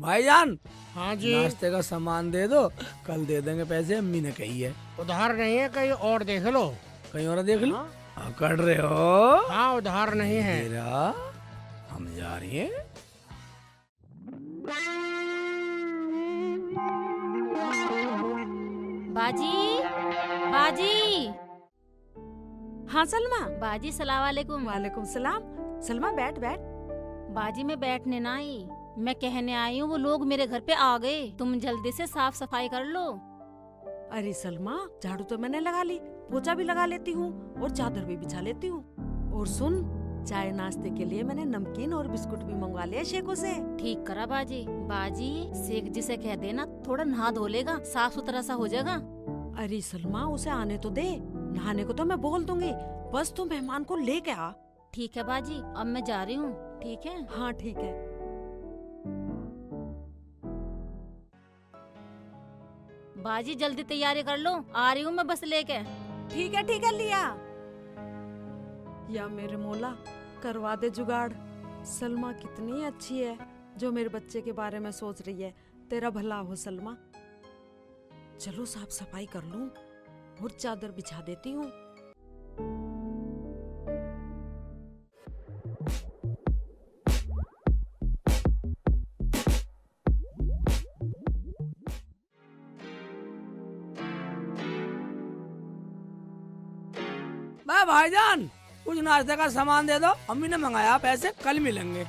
भाईजान हाँ जी। नाश्ते का सामान दे दो, कल दे देंगे पैसे, अम्मी ने कही है। उधार नहीं है, कहीं और देख लो। कहीं और देख लो। हाँ? कर रहे हो? हाँ उधार नहीं है। तेरा हम जा रही हैं। बाजी, बाजी, हाँ सलमा। बाजी सलाम वालेकुम। वालेकुम सलाम। सलमा बैठ बैठ। बाजी मैं बैठने ना आई, मैं कहने आई हूँ वो लोग मेरे घर पे आ गए, तुम जल्दी से साफ सफाई कर लो। अरे सलमा, झाड़ू तो मैंने लगा ली, पोछा भी लगा लेती हूँ और चादर भी बिछा लेती हूँ। और सुन, चाय नाश्ते के लिए मैंने नमकीन और बिस्कुट भी मंगवा लिया शेखों से। ठीक करा बाजी। बाजी शेख जी से कह देना थोड़ा नहा धो लेगा, साफ सुथरा सा हो जाएगा। अरे सलमा, उसे आने तो दे, नहाने को तो मैं बोल दूंगी, बस तू मेहमान को लेके आ। ठीक है बाजी, अब मैं जा रही हूँ। ठीक है। हाँ ठीक है। बाजी जल्दी तैयारी कर लो, आ रही हूँ मैं बस लेके। ठीक है लिया। या मेरे मौला, करवा दे जुगाड़। सलमा कितनी अच्छी है जो मेरे बच्चे के बारे में सोच रही है। तेरा भला हो सलमा। चलो साफ सफाई कर लूं और चादर बिछा देती हूँ। भाईजान कुछ नाश्ते का सामान दे दो, अम्मी ने मंगाया, पैसे कल मिलेंगे।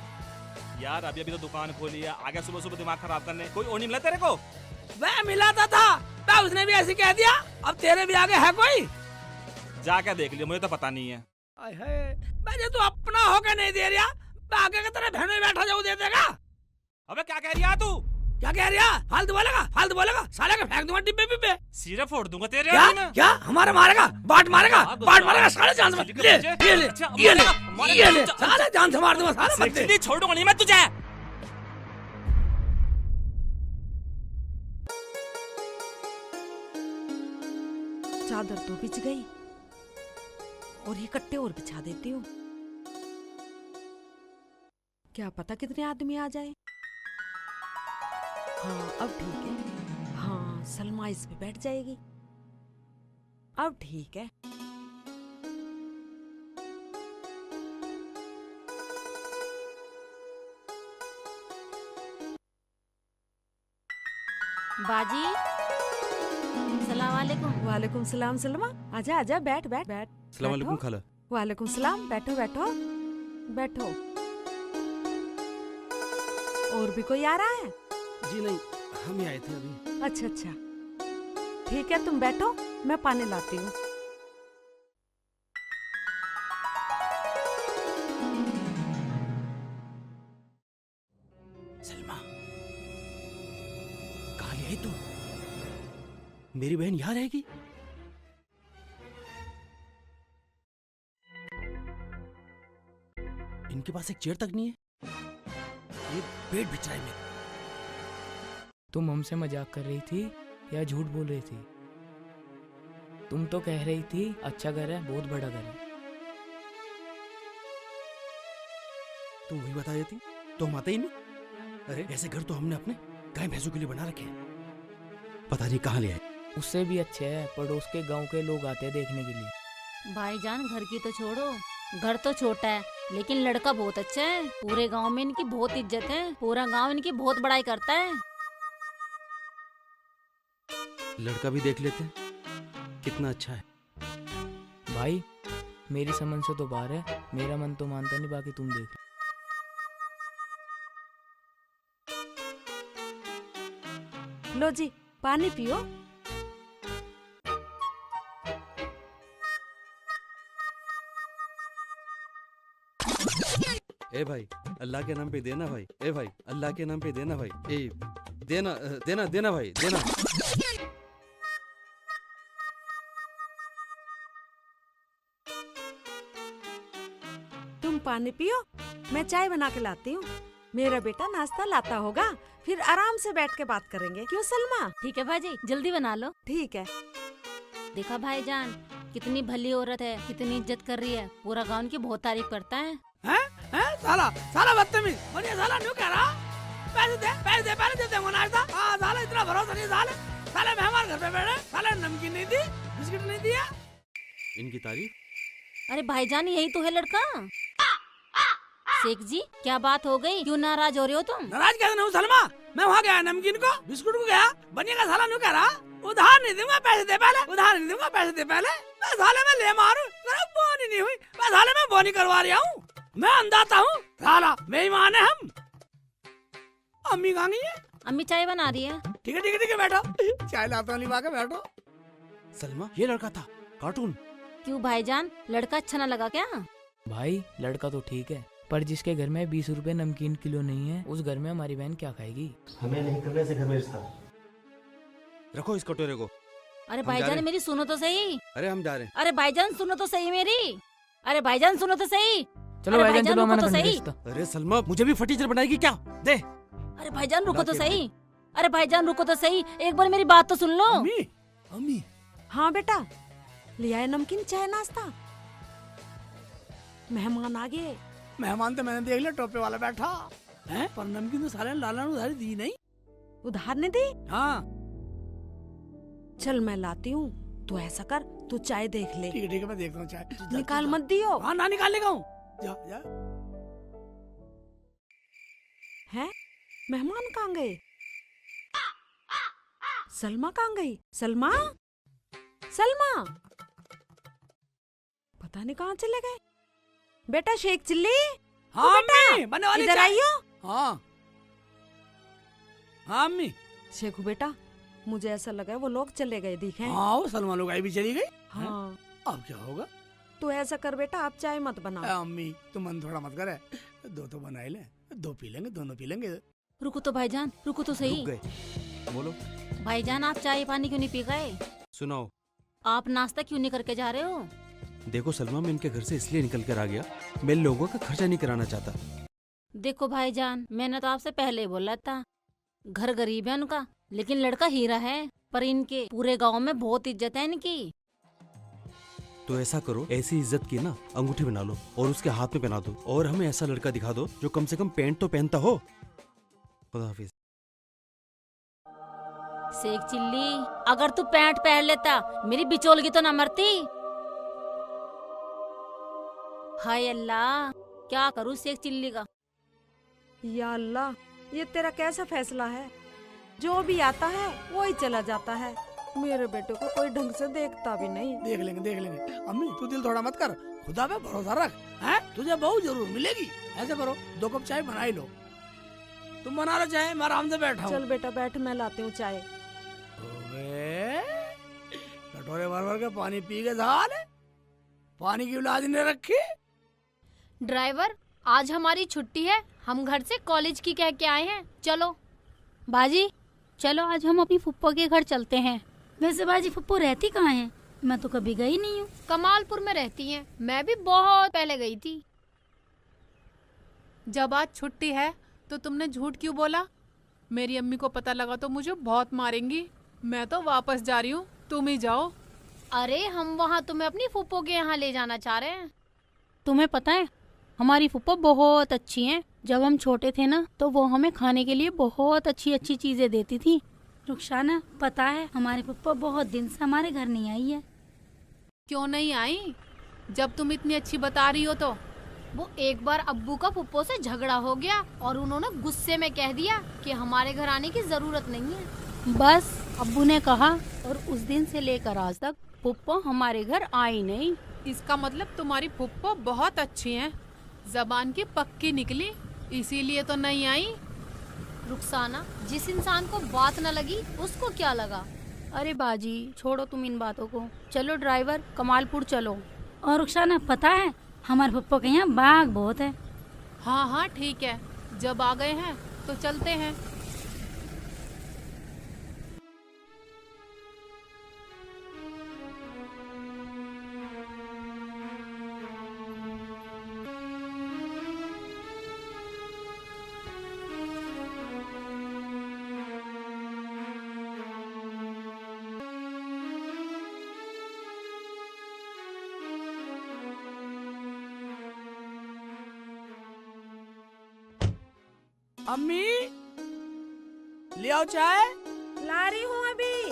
यार अभी अभी तो दुकान खोली है, आगे सुबह सुबह दिमाग खराब करने कोई और नहीं मिला तेरे को? वह मिलाता था, उसने भी ऐसे कह दिया, अब तेरे भी आगे है कोई? जाके देख लियो, मुझे तो पता नहीं है। मुझे तू अपना होके नहीं दे रहा, मैं आगे की तरह बहनों में बैठा जाऊँ दे देगा। अबे क्या कह रही है तू? क्या कह रहा? फालतू बोलेगा, साले का फेंक दूंगा डिब्बे पिब्बे। सिरे फोड़ दूंगा तेरे। क्या हमारे मारेगा? बाट मारेगा साले जान से। ये ले साले जान से मार दूंगा साले बच्चे। छोड़ूंगा नहीं मैं तुझे। चादर तो बिछ गई और ये कट्टे और बिछा देती हूँ। क्या पता कितने आदमी आ जाए। हाँ अब ठीक है। हाँ सलमा इस पे बैठ जाएगी। अब ठीक है। बाजी सलाम वालेकुम। वालेकुम सलाम सलमा, आजा आजा, बैठ बैठ बैठ। सलाम वालेकुम खाला। वालेकुम सलाम, बैठो बैठो बैठो। और भी कोई आ रहा है? जी नहीं, हम ही आए थे अभी। अच्छा अच्छा ठीक है, तुम बैठो, मैं पानी लाती हूँ। सलमा कहाँ ले आई तू? मेरी बहन यहाँ रहेगी? इनके पास एक चेयर तक नहीं है, ये पेट बिछा है मेरा। तुम हमसे मजाक कर रही थी या झूठ बोल रही थी? तुम तो कह रही थी अच्छा घर है, बहुत बड़ा घर है। तुम वही बता देती तो हम आते ही नहीं। अरे ऐसे घर तो हमने अपने गाय भैंसों के लिए बना रखे हैं, पता नहीं कहाँ ले आए। उससे भी अच्छे है, पड़ोस के गांव के लोग आते हैं देखने के लिए। भाईजान घर की तो छोड़ो, घर तो छोटा है लेकिन लड़का बहुत अच्छा है। पूरे गांव में इनकी बहुत इज्जत है, पूरा गांव इनकी बहुत बड़ाई करता है। लड़का भी देख लेते हैं कितना अच्छा है। भाई मेरी समझ से तो बाहर है, मेरा मन तो मानता नहीं, बाकी तुम देख लो जी, पानी पियो। ए भाई अल्लाह के नाम पे देना भाई। ए भाई अल्लाह के नाम पे देना भाई। ए देना देना देना भाई देना। तुम पानी पियो, मैं चाय बना के लाती हूँ। मेरा बेटा नाश्ता लाता होगा, फिर आराम से बैठ के बात करेंगे, क्यों सलमा? ठीक है भाजी, जल्दी बना लो। ठीक है। देखा भाईजान कितनी भली औरत है, कितनी इज्जत कर रही है, पूरा गांव की बहुत तारीफ करता है। हैं? साला बदतमीज, बनिया साला न्यू कह रहा। पैसे दे पहले दे देंगे नाश्ता। हाँ साले इतना भरोसा नहीं साले। साले मेहमान घर पे बैठे, साले नमकीन नहीं दी, बिस्किट नहीं दिया। इनकी तारीफ। अरे भाईजान यही तो है लड़का। शेख जी क्या बात हो गई, क्यों नाराज हो रहे हो तुम? नाराज कैसे नहीं हूँ सलमा, मैं वहाँ गया नमकीन को बिस्कुट को गया, बनिया का साला नहीं कह रहा उधार नहीं दूंगा पैसे दे पहले, उधार नहीं दूंगा पैसे दे पहले। मैं साले में ले मारू, मेरा बोनी नहीं हुई, मैं साले में बोनी करवा रहा हूँ, मैं अंदाता हूँ साला बेईमान है हम। अम्मी कहाँ गई है? अम्मी चाय बना रही है। ठीक है ठीक है ठीक है बैठो, चाय लाता हूँ लिवा के बैठो। सलमा ये लड़का था कार्टून। क्यों भाईजान लड़का अच्छा न लगा क्या? भाई लड़का तो ठीक है, पर जिसके घर में 20 रुपए नमकीन किलो नहीं है, उस घर में हमारी बहन क्या खाएगी? हमें नहीं करने से घर में रिश्ता। रखो इस कटोरे को। अरे जा भाईजान रहे। मेरी सुनो तो सही। अरे हम जा रहे हैं। अरे भाईजान सुनो तो सही मेरी। अरे भाईजान सुनो तो सही। चलो अरे भाईजान चलो, रुको हमारा तो करने सही। रिश्ता। अरे सलमा मुझे भी फटीचर बनाएगी क्या? दे। अरे भाईजान रुको तो लाके सही। अरे भाईजान रुको तो सही, एक बार मेरी बात तो सुन लो। अम्मी अम्मी हाँ बेटा, ले आए नमकीन चाय नाश्ता। मेहमान आ गए। मेहमान तो मैंने देख लिया, टोपे वाला बैठा है, पर नमकीन तो साले लाला ने उधारी दी नहीं। उधार ने दी? हाँ चल मैं लाती हूँ, तू ऐसा कर, तू चाय देख ले, ठीक है मैं देखता हूँ चाय। निकाल मत दियो। हाँ ना निकालने का हूँ, जा जा। हैं? मेहमान कहाँ गए? सलमा कहाँ गई? सलमा, सलमा, पता नहीं कहाँ चले गए। बेटा शेख चिल्ली, हाँ बेटा, अम्मी बनने वाली इधर चाय। आइयो। हाँ हाँ अम्मी। शेखू बेटा, मुझे ऐसा लगा है वो लोग चले गए दिखे। हाँ वो सलमान लोग आई भी चली गई। हाँ, अब क्या होगा? तू ऐसा कर बेटा, आप चाय मत बनाओ। अम्मी तुम मन थोड़ा मत करे, दो तो बना ही ले, दो पी लेंगे, दोनों पी लेंगे। रुको तो भाईजान, रुको तो सही। रुक गए। बोलो। भाईजान आप चाय पानी क्यों नहीं पी गए? सुनाओ। आप नाश्ता क्यों नहीं करके जा रहे हो? देखो सलमा मैं इनके घर से इसलिए निकल कर आ गया, मैं लोगों का खर्चा नहीं कराना चाहता। देखो भाईजान मैंने तो आपसे पहले ही बोला था, घर गरीब है उनका, लेकिन लड़का हीरा है, पर इनके पूरे गांव में बहुत इज्जत है इनकी। तो ऐसा करो, ऐसी इज्जत की ना अंगूठी बना लो और उसके हाथ में पहना दो, और हमें ऐसा लड़का दिखा दो जो कम से कम पैंट तो पहनता हो। खुदा हाफिज। शेख चिल्ली, अगर तू पैंट पहन लेता मेरी बिचौलगी तो न मरती। हाय अल्लाह, क्या करूँ शेख चिल्ली का। या अल्लाह, ये तेरा कैसा फैसला है? जो भी आता है वो ही चला जाता है। मेरे बेटे को कोई ढंग से देखता भी नहीं। देख लेंगे देख लेंगे। अम्मी तू दिल थोड़ा मत कर, खुदा पे भरोसा रख, हैं? तुझे बहुत जरूर मिलेगी। ऐसा करो 2 कप चाय बना ही लो। तुम बना लो चाय, मैं आराम से बैठा हूँ। चल बेटा बैठ, मैं लाती हूँ चाय। कटोरे भर भर के पानी पी के साले, पानी की औलाद ने रखी। ड्राइवर आज हमारी छुट्टी है, हम घर से कॉलेज की कह के आए हैं, चलो। बाजी चलो आज हम अपनी फुप्पो के घर चलते हैं। वैसे बाजी फुप्पो रहती कहाँ है? मैं तो कभी गई नहीं हूँ। कमालपुर में रहती हैं, मैं भी बहुत पहले गई थी। जब आज छुट्टी है तो तुमने झूठ क्यों बोला? मेरी अम्मी को पता लगा तो मुझे बहुत मारेंगी। मैं तो वापस जा रही हूँ, तुम ही जाओ। अरे हम वहाँ तुम्हें अपनी फुप्पो के यहाँ ले जाना चाह रहे हैं। तुम्हें पता है हमारी फुप्पो बहुत अच्छी हैं। जब हम छोटे थे ना तो वो हमें खाने के लिए बहुत अच्छी अच्छी चीजें देती थी। रुखसाना पता है हमारी फुप्पो बहुत दिन से हमारे घर नहीं आई है। क्यों नहीं आई? जब तुम इतनी अच्छी बता रही हो तो। वो एक बार अब्बू का फुप्पो से झगड़ा हो गया और उन्होंने गुस्से में कह दिया कि हमारे घर आने की जरूरत नहीं है। बस अब्बू ने कहा और उस दिन से लेकर आज तक फुप्पो हमारे घर आई नहीं। इसका मतलब तुम्हारी फुप्पो बहुत अच्छी हैं, जबान की पक्की निकली, इसीलिए तो नहीं आई। रुखसाना, जिस इंसान को बात न लगी उसको क्या लगा। अरे बाजी छोड़ो तुम इन बातों को, चलो ड्राइवर कमालपुर चलो। और रुखसाना पता है हमारे पप्पा के यहाँ बाघ बहुत है। हाँ हाँ ठीक है, जब आ गए हैं तो चलते हैं। अम्मी ले आओ चाय। ला रही हूँ अभी।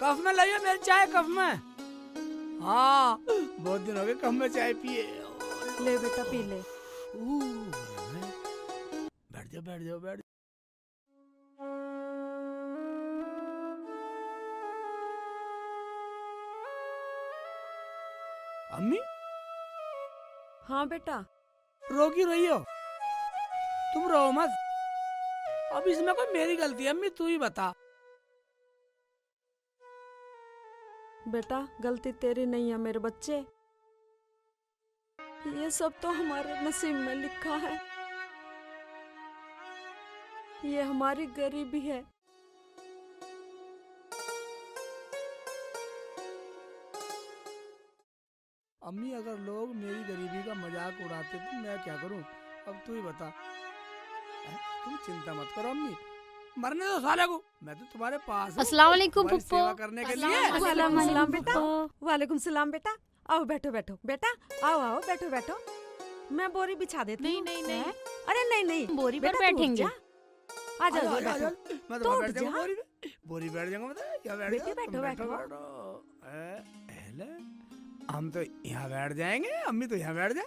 कप में लाइए मेरी चाय, कप में। हाँ बहुत दिन हो गए कप में चाय पिए। ले बेटा पी ले। बैठ जाओ बैठ जाओ बैठ जाओ। अम्मी हाँ बेटा। रो क्यों रही हो? तुम रो मत। अब इसमें कोई मेरी गलती है? अम्मी तू ही बता। बेटा गलती तेरी नहीं है मेरे बच्चे, ये सब तो हमारे नसीब में लिखा है। ये हमारी गरीबी है। अम्मी अगर लोग मेरी गरीबी का मजाक उड़ाते तो मैं क्या करूं? अब तू ही बता। तुम चिंता मत करो अम्मी, मरने दो साले को, मैं तो तुम्हारे पास हूं अस्सलाम वालेकुम तुम्हारी फुप्पो। सेवा करने के लिए। वालेकुम सलाम बेटा। वालेकुम सलाम बेटा। आओ बैठो बैठो बेटा, आओ आओ बैठो बैठो। मैं बोरी बिछा देती नहीं हूँ। नहीं नहीं। हैं? अरे नहीं नहीं बोरी पर बेटा, तू उठ बैठेंगे। जा। आ जाओ आ बैठो। जाओ, मैं तो तो उठ बैठ जाऊंगा जा। बोरी में। बोरी बैठ जाऊंगा मैं, या बैठ बेटे, जाओ, तुम बैठो, बैठो। हम तो यहाँ बैठ जाएंगे, अम्मी तो यहाँ बैठ जा।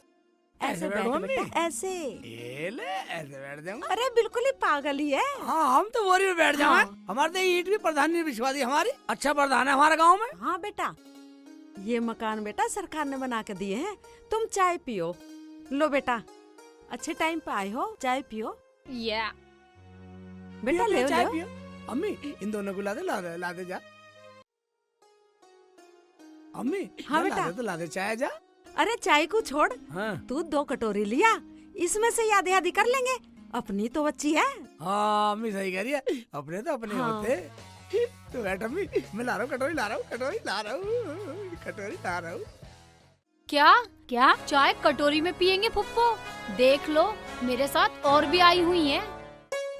ऐसे बैठो बैठ अम्मी। बेटा ऐसे। ऐसे बैठ जाऊंगा। अरे बिल्कुल ही पागल ही है। हाँ हम तो बोरी में बैठ जाओ। हाँ। हमारे तो ईट भी प्रधान ने बिछवा दी, हमारी अच्छा प्रधान है हमारे गाँव में। हाँ बेटा, ये मकान बेटा सरकार ने बना के दिए हैं। तुम चाय पियो। लो बेटा, अच्छे टाइम पे आए हो, चाय पियो। या बेटा पियो, ले चाय लो। पियो। अम्मी इन दोनों को ला दे जा। अम्मी हाँ जा, बेटा। ला दे चाय जा। अरे चाय को छोड़, हाँ तू 2 कटोरी लिया, इसमें से याद यादी कर लेंगे। अपनी तो बच्ची है। हाँ अम्मी सही कह रही है, अपने तो अपने हाँ। होते। तो बैठ अम्मी, मैं ला रहा हूँ कटोरी ला रहा हूँ कटोरी ला रहा हूँ। क्या क्या? चाय कटोरी में पियेंगे फुप्पो? देख लो मेरे साथ और भी आई हुई हैं।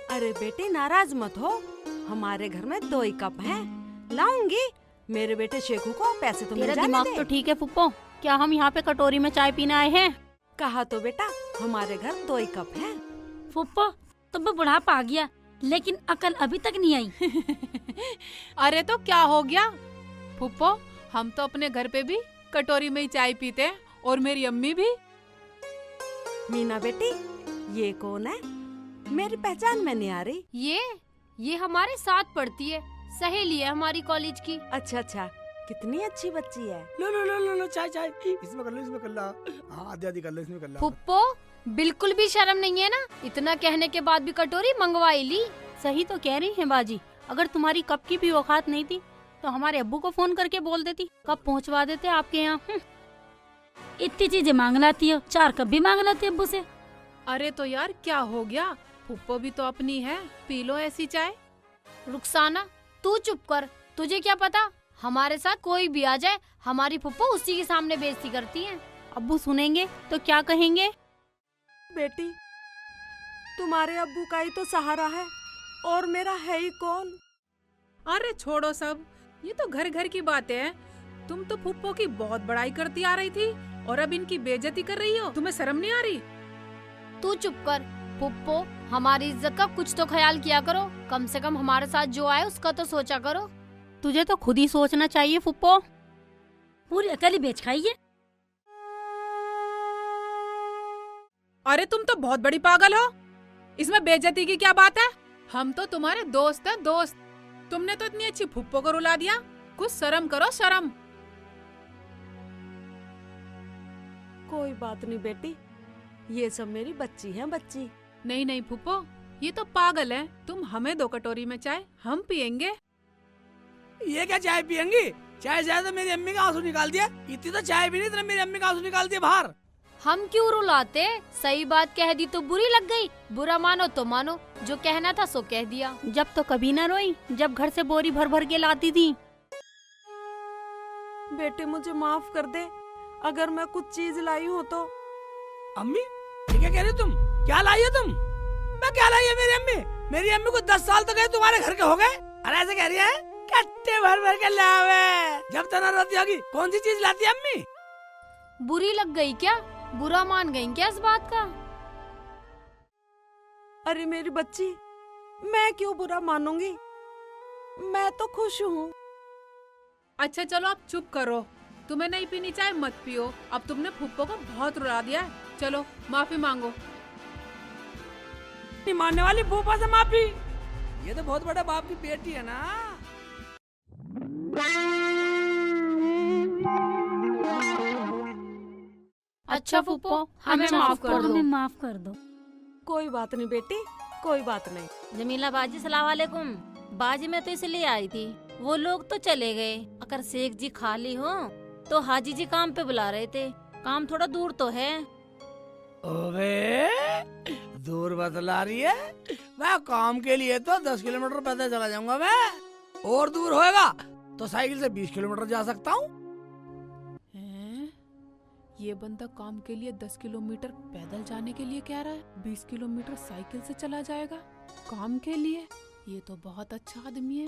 अरे बेटे नाराज मत हो, हमारे घर में 2 ही कप हैं, लाऊंगी। मेरे बेटे शेखू को पैसे तो मिल तेरा जाने दिमाग दे। तो ठीक है फुप्पो, क्या हम यहाँ पे कटोरी में चाय पीने आए हैं? कहा तो बेटा हमारे घर 2 ही कप हैं। फुप्पो तुम पे बुढ़ापा आ गया, लेकिन अकल अभी तक नहीं आई। अरे तो क्या हो गया फुप्पो, हम तो अपने घर पे भी कटोरी में ही चाय पीते हैं, और मेरी अम्मी भी। मीना बेटी, ये कौन है? मेरी पहचान में नहीं आ रही। ये हमारे साथ पढ़ती है, सहेली है हमारी कॉलेज की। अच्छा अच्छा, कितनी अच्छी बच्ची है। लो चाय इसमें कर लो। हाँ आधी कर लो, इसमें कर लो। फुप्पो बिल्कुल भी शर्म नहीं है ना, इतना कहने के बाद भी कटोरी मंगवाई ली। सही तो कह रही है बाजी, अगर तुम्हारी कप की भी औकात नहीं थी तो हमारे अब्बू को फोन करके बोल देती, कप पहुंचवा देते आपके यहाँ। इतनी चीजें मांग लाती हो, 4 कप भी मांग लाती है अब्बू से। अरे तो यार क्या हो गया, फुप्पो भी तो अपनी है, पी लो ऐसी चाय। रुखसाना तू चुप कर, तुझे क्या पता, हमारे साथ कोई भी आ जाए हमारी फुप्पो उसी के सामने बेइज्जती करती है। अब्बू सुनेंगे तो क्या कहेंगे? बेटी तुम्हारे अब्बू का ही तो सहारा है, और मेरा है ही कौन। अरे छोड़ो सब, ये तो घर घर की बातें हैं। तुम तो फुप्पो की बहुत बड़ाई करती आ रही थी, और अब इनकी बेइज्जती कर रही हो। तुम्हें शर्म नहीं आ रही? तू चुप कर फुप्पो, हमारी इज्जत का कुछ तो ख्याल किया करो, कम से कम हमारे साथ जो आए उसका तो सोचा करो। तुझे तो खुद ही सोचना चाहिए फुप्पो, पूरी अकल ही बेच खाई है। अरे तुम तो बहुत बड़ी पागल हो, इसमें बेइज्जती की क्या बात है? हम तो तुम्हारे दोस्त हैं, दोस्त। तुमने तो इतनी अच्छी फुप्पो को रुला दिया, कुछ शर्म करो शर्म। कोई बात नहीं बेटी, ये सब मेरी बच्ची है, बच्ची। नहीं नहीं फुप्पो, ये तो पागल है। तुम हमें 2 कटोरी में चाय, हम पियेंगे। ये क्या चाय पियेंगी? चाय तो मेरी अम्मी का आंसू निकाल दिया। इतनी तो चाय भी नहीं, इतना मेरी अम्मी का आंसू निकाल दिया बाहर। हम क्यों रुलाते, सही बात कह दी तो बुरी लग गई, बुरा मानो तो मानो, जो कहना था सो कह दिया। जब तो कभी ना रोई, जब घर से बोरी भर भर के लाती थी। बेटे मुझे माफ कर दे, अगर मैं कुछ चीज लाई हूँ तो। अम्मी ये क्या कह रही हो तुम? क्या लाई हो तुम? मैं क्या लाई है मेरी अम्मी? मेरी अम्मी को 10 साल तो गए, तुम्हारे घर के हो गए। अरे ऐसे कह रही है, कट्टे भर भर के लावे। जब तना रोती होगी, कौन सी चीज लाती है अम्मी? बुरी लग गई क्या, बुरा मान गई क्या इस बात का? अरे मेरी बच्ची, मैं क्यों बुरा मानूंगी? मैं तो खुश हूँ। अच्छा चलो आप चुप करो। तुम्हें नहीं पीनी चाय मत पियो। अब तुमने फुप्पो को बहुत रुला दिया है। चलो माफी मांगो। नहीं मानने वाली फूफा से माफी। ये तो बहुत बड़े बाप की बेटी है ना। अच्छा फुप्पो, हमें माफ कर दो। हमें माफ कर दो। कोई बात नहीं बेटी, कोई बात नहीं। जमीला बाजी सलाम वालेकुम। बाजी मैं तो इसलिए आई थी, वो लोग तो चले गए। अगर शेख जी खाली हो तो हाजी जी काम पे बुला रहे थे। काम थोड़ा दूर तो है। ओबे दूर बतला रही है। मैं काम के लिए तो 10 किलोमीटर पैदल चला जाऊंगा मैं। और दूर होएगा तो साइकिल से 20 किलोमीटर जा सकता हूँ। ये बंदा काम के लिए 10 किलोमीटर पैदल जाने के लिए कह रहा है, 20 किलोमीटर साइकिल से चला जाएगा काम के लिए। ये तो बहुत अच्छा आदमी है,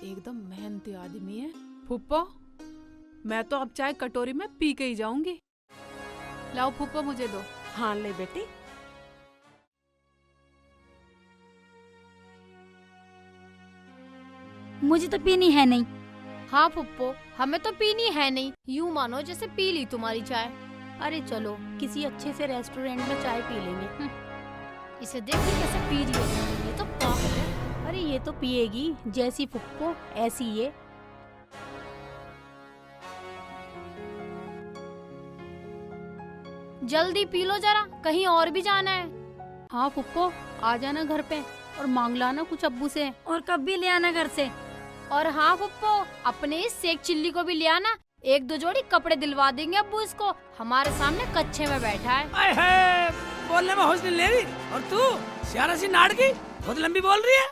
एकदम मेहनती आदमी है। फुप्पो मैं तो अब चाय कटोरी में पी के ही जाऊंगी। लाओ फुप्पो मुझे दो। हाँ ले बेटी। मुझे तो पीनी है नहीं। हाँ फुप्पो, हमें तो पीनी है नहीं। यूँ मानो जैसे पी ली तुम्हारी चाय। अरे चलो किसी अच्छे से रेस्टोरेंट में चाय पी लेंगे। इसे देखिए कैसे पी रही है, ये तो पागल है। अरे ये तो पिएगी, जैसी फुप्पो ऐसी ये। जल्दी पी लो जरा, कहीं और भी जाना है। हाँ फुप्पो, आ जाना घर पे और मांग लाना कुछ अब्बू से। और कब भी ले आना घर से। और हाँ फुप्पो, अपने इस शेख चिल्ली को भी ले आना। 1-2 जोड़ी कपड़े दिलवा देंगे अब्बू इसको। हमारे सामने कच्चे में बैठा है। आए है, बोलने में होश नहीं ले रही। और तू सियारा सी नाड़ की बहुत लंबी बोल रही है।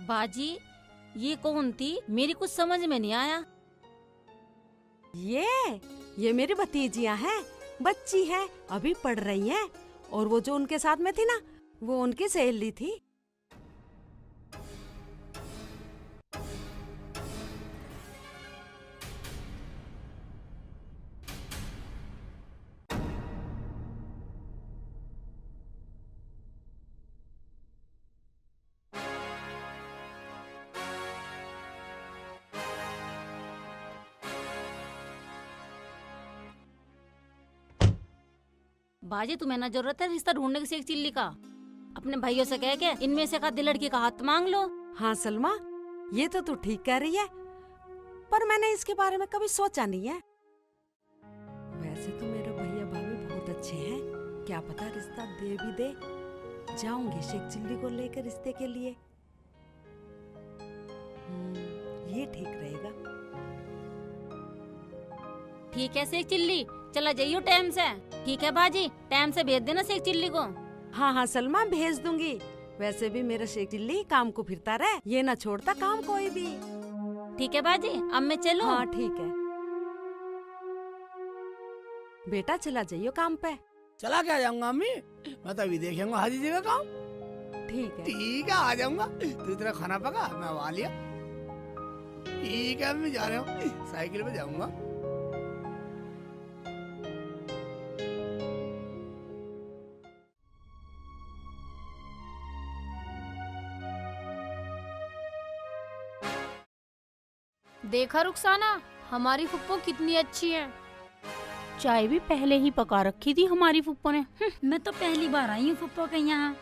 बाजी ये कौन थी? मेरी कुछ समझ में नहीं आया। ये मेरी भतीजियां हैं, बच्ची है, अभी पढ़ रही हैं। और वो जो उनके साथ में थी ना, वो उनकी सहेली थी। बाजी तुम्हें ना जरूरत है रिश्ता ढूंढने की शेख चिल्ली का। अपने भाइयों से कह के इनमें से आधी लड़की का हाथ मांग लो। हाँ सलमा, ये तो तू ठीक कह रही है, पर मैंने इसके बारे में कभी सोचा नहीं है। वैसे तो मेरे भैया भाभी बहुत अच्छे हैं, क्या पता रिश्ता दे भी दे। जाऊंगी शेख चिल्ली को लेकर रिश्ते के लिए। ये ठीक रहेगा। ठीक है शेख चिल्ली, चला जाइयो टाइम से। ठीक है बाजी, टाइम से भेज देना शेख चिल्ली को। हाँ हाँ सलमा, भेज दूंगी। वैसे भी मेरा शेख चिल्ली काम को फिरता रहे, ये ना छोड़ता काम कोई भी। ठीक है बाजी, अब मैं चलूं? हाँ ठीक है बेटा, चला जाइयो काम पे। चला क्या जाऊंगा अम्मी, मैं तो अभी देखूंगा हाजी जी का काम। ठीक है ठीक है, आ जाऊंगा। तू तेरा खाना पका, मैं आ लिया। ठीक है अम्मी, जा रहा हूँ, साइकिल पे जाऊंगा। देखा रुखसाना, हमारी फुप्पो कितनी अच्छी है। चाय भी पहले ही पका रखी थी हमारी फुप्पो ने। मैं तो पहली बार आई हूँ फुप्पो के यहाँ।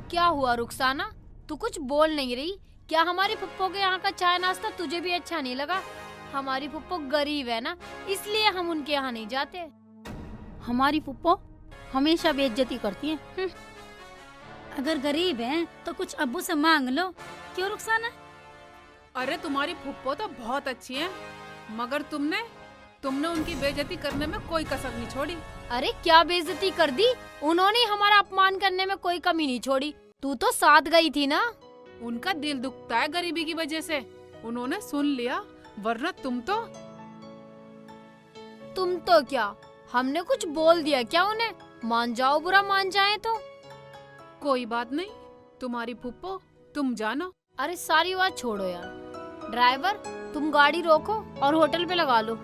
क्या हुआ रुखसाना, तू कुछ बोल नहीं रही? क्या हमारी फुप्पो के यहाँ का चाय नाश्ता तुझे भी अच्छा नहीं लगा? हमारी फुप्पो गरीब है ना, इसलिए हम उनके यहाँ नहीं जाते। हमारी फुप्पो हमेशा बेइज्जती करती है। अगर गरीब हैं तो कुछ अब्बू से मांग लो। क्यों रुखसाना? अरे तुम्हारी फुप्पो तो बहुत अच्छी है, मगर तुमने उनकी बेइज्जती करने में कोई कसर नहीं छोड़ी। अरे क्या बेइज्जती कर दी? उन्होंने हमारा अपमान करने में कोई कमी नहीं छोड़ी। तू तो साथ गई थी ना। उनका दिल दुखता है गरीबी की वजह से, उन्होंने सुन लिया, वरना तुम तो क्या, हमने कुछ बोल दिया क्या उन्हें? मान जाओ, बुरा मान जाए तो। कोई बात नहीं, तुम्हारी फुप्पो तुम जानो, अरे सारी बात छोड़ो यार, ड्राइवर तुम गाड़ी रोको और होटल पे लगा लो,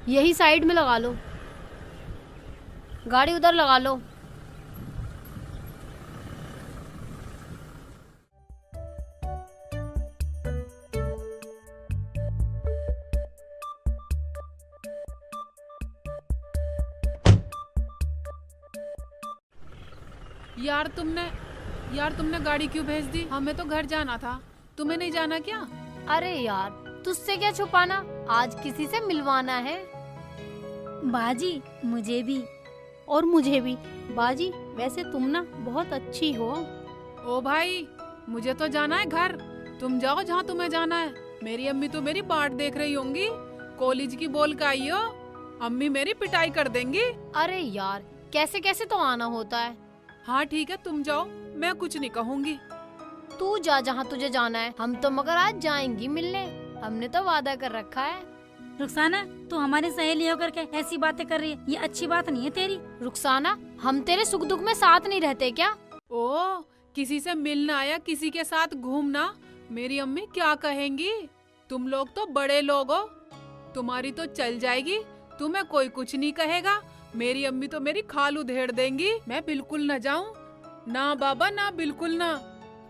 यही साइड में लगा लो, गाड़ी उधर लगा लो। यार तुमने गाड़ी क्यों भेज दी? हमें तो घर जाना था, तुम्हें नहीं जाना क्या? अरे यार तुझसे क्या छुपाना, आज किसी से मिलवाना है। बाजी मुझे भी, और मुझे भी। बाजी वैसे तुम ना बहुत अच्छी हो। ओ भाई मुझे तो जाना है घर, तुम जाओ जहाँ तुम्हें जाना है। मेरी अम्मी तो मेरी बाट देख रही होंगी, कॉलेज की बोल का आई हो, अम्मी मेरी पिटाई कर देंगी। अरे यार कैसे कैसे तो आना होता है। हाँ ठीक है तुम जाओ, मैं कुछ नहीं कहूँगी। तू जा जहाँ तुझे जाना है, हम तो मगर आज जाएंगी मिलने, हमने तो वादा कर रखा है। रुखसाना तू हमारी सहेली होकर के ऐसी बातें कर रही है, ये अच्छी बात नहीं है तेरी। रुखसाना हम तेरे सुख दुख में साथ नहीं रहते क्या? ओ किसी से मिलना या किसी के साथ घूमना, मेरी अम्मी क्या कहेंगी? तुम लोग तो बड़े लोग हो, तुम्हारी तो चल जाएगी, तुम्हें कोई कुछ नहीं कहेगा। मेरी अम्मी तो मेरी खाल उधेड़ देंगी, मैं बिल्कुल न जाऊं। ना बाबा ना, बिल्कुल ना।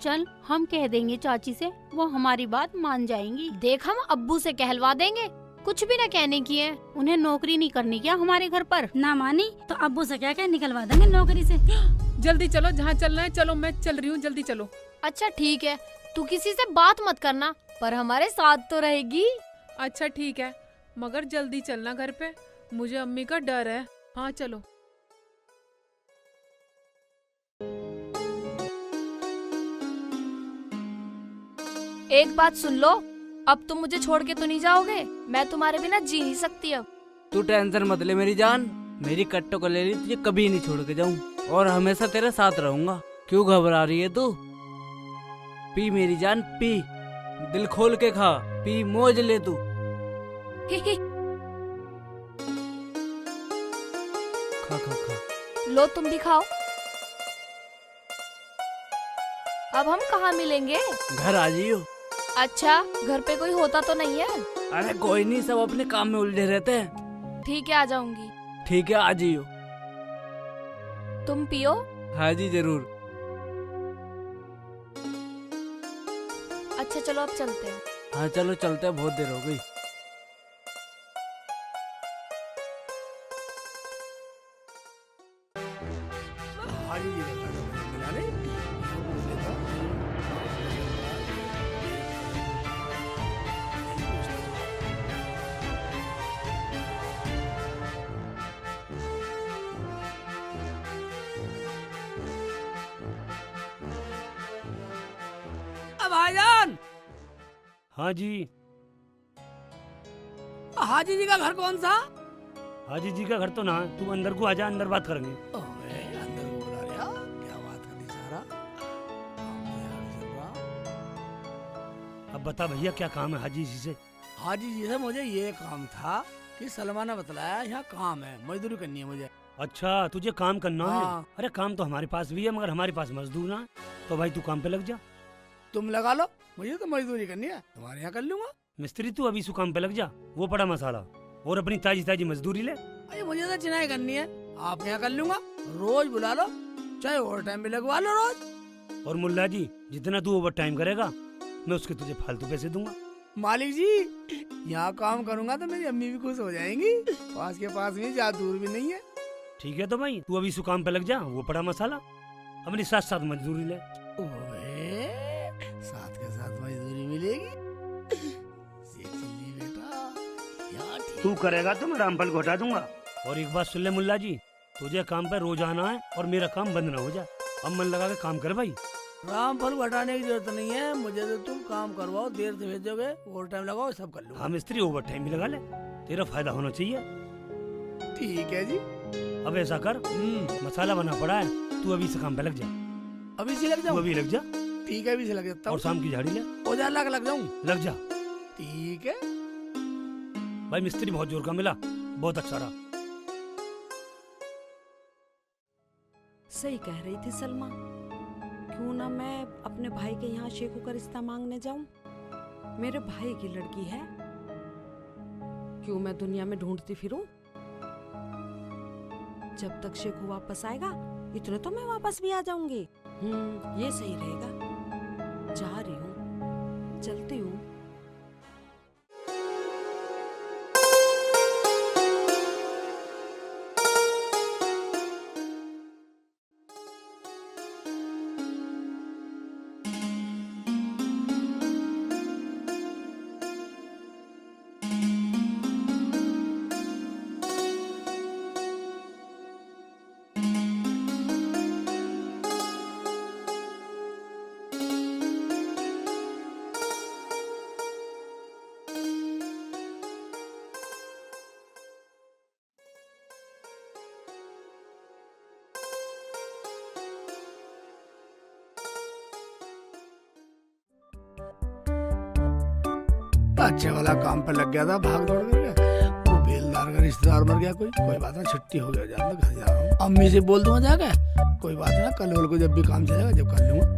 चल हम कह देंगे चाची से, वो हमारी बात मान जाएंगी। देख हम अब्बू से कहलवा देंगे, कुछ भी न कहने की है। उन्हें नौकरी नहीं करनी क्या हमारे घर पर? ना मानी तो अब्बू से क्या निकलवा देंगे नौकरी से। जल्दी चलो, जहाँ चलना है चलो, मैं चल रही हूँ, जल्दी चलो। अच्छा ठीक है, तू किसी से बात मत करना, पर हमारे साथ तो रहेगी। अच्छा ठीक है, मगर जल्दी चलना घर पे, मुझे अम्मी का डर है। हाँ चलो। एक बात सुन लो, अब तुम मुझे छोड़ के तो नहीं जाओगे? मैं तुम्हारे बिना जी नहीं सकती अब। तू टेंशन मत ले मेरी जान, मेरी कट्टो को ले ली, तुझे कभी नहीं छोड़ के जाऊं और हमेशा तेरे साथ रहूंगा। क्यों घबरा रही है तू? पी मेरी जान पी, दिल खोल के खा, पी मौज ले तू। खा खा खा। लो तुम भी खाओ। अब हम कहाँ मिलेंगे? घर आ जाइयो। अच्छा घर पे कोई होता तो नहीं है? अरे कोई नहीं, सब अपने काम में उलझे रहते हैं। ठीक है आ जाऊंगी। ठीक है आ जाइयो। तुम पियो। हाँ जी जरूर। अच्छा चलो अब चलते हैं। हाँ चलो चलते हैं, बहुत देर हो गई। भाईजान। हाँ जी। हाजी जी का घर कौन सा? हाजी जी का घर तो ना, तू अंदर को आजा, अंदर बात करेंगे। ओए, अंदर को बुला रहा, क्या बात करनी चाह रहा? अब बता भैया क्या काम है हाजी जी से? हाजी जी से मुझे ये काम था कि सलमा ने बताया यहाँ काम है, मजदूरी करनी है मुझे। अच्छा तुझे काम करना हाँ। है? अरे काम तो हमारे पास भी है, मगर हमारे पास मजदूर ना है, तो भाई तू काम पे लग जा। तुम लगा लो, मुझे तो मजदूरी करनी है, तुम्हारे यहाँ कर लूंगा। मिस्त्री तू अभी सु काम पे लग जा, वो पड़ा मसाला, और अपनी ताजी ताजी मजदूरी ले। अरे मुझे तो चिनाई करनी है, आप यहाँ कर लूंगा। रोज बुला लो, चाहे ओवर टाइम भी लगवा लो रोज। और मुल्ला जी जितना तू ओवर टाइम करेगा मैं उसके तुझे फालतू पैसे दूंगा। मालिक जी यहाँ काम करूंगा तो मेरी अम्मी भी खुश हो जाएंगी, पास के पास में ज्यादा दूर भी नहीं है। ठीक है तो भाई तू अभी सु काम पे लग जा, वो पड़ा मसाला, अपनी साथ साथ मजदूरी ले। ओए, साथ के साथ मजदूरी मिलेगी। तू करेगा तो मैं रामफल को हटा दूंगा। और एक बात सुन ले मुल्ला जी, तुझे काम पे रोज आना है और मेरा काम बंद ना हो जाए। अब मन लगा के काम कर भाई। रामफल को हटाने की जरूरत नहीं है, मुझे तो तुम काम करवाओ, देर से भेजोगे, ओवर टाइम लगाओ, सब कर लूंगा। हाँ मिस्त्री ओवर टाइम भी लगा ले, तेरा फायदा होना चाहिए। ठीक है जी। अब ऐसा कर, मसाला बना पड़ा है, तू अभी से काम पे लग जा। अभी से लग जाऊं? अभी लग जा। ठीक है अभी से लग जाता हूं। और शाम की झाड़ी ले। औजार लग जाऊं? लग जा। ठीक है भाई मिस्त्री बहुत जोर का मिला, बहुत अच्छा रहा। सही कह रही थी सलमा, क्यों ना मैं अपने भाई के यहाँ शेखू का रिश्ता मांगने जाऊं? मेरे भाई की लड़की है, क्यों मैं दुनिया में ढूंढती फिरूं? जब तक शेखू वापस आएगा इतने तो मैं वापस भी आ जाऊंगी। ये सही रहेगा। जा रही हूँ, चलती हूँ। अच्छे वाला काम पे लग गया था, भाग दौड़ कर गया। वो बेलदार का रिश्तेदार मर गया, कोई बात ना, छुट्टी हो गया, जान घर जा रहा हूँ। अम्मी से बोल दूंगा जाके, कोई बात ना, कल वल को जब भी काम चलेगा जब कर लूंगा।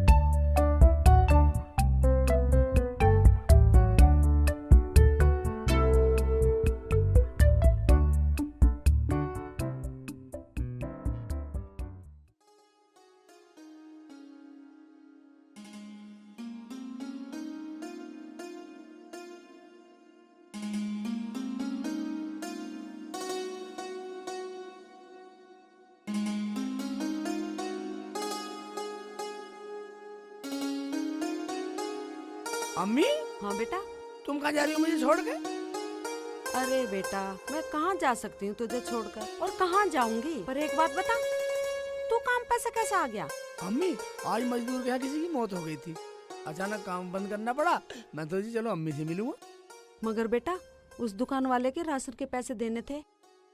अम्मी। हाँ बेटा। तुम कहाँ जा रही हो मुझे छोड़ के? अरे बेटा, मैं कहाँ जा सकती हूँ तुझे छोड़कर, और कहाँ जाऊंगी? पर एक बात बता, तू काम पे से कैसे आ गया? अम्मी, आज मजदूर के यहाँ किसी की मौत हो गई थी, अचानक काम बंद करना पड़ा। मैं तो जी चलो अम्मी से मिलूंगा। मगर बेटा, उस दुकान वाले के राशन के पैसे देने थे।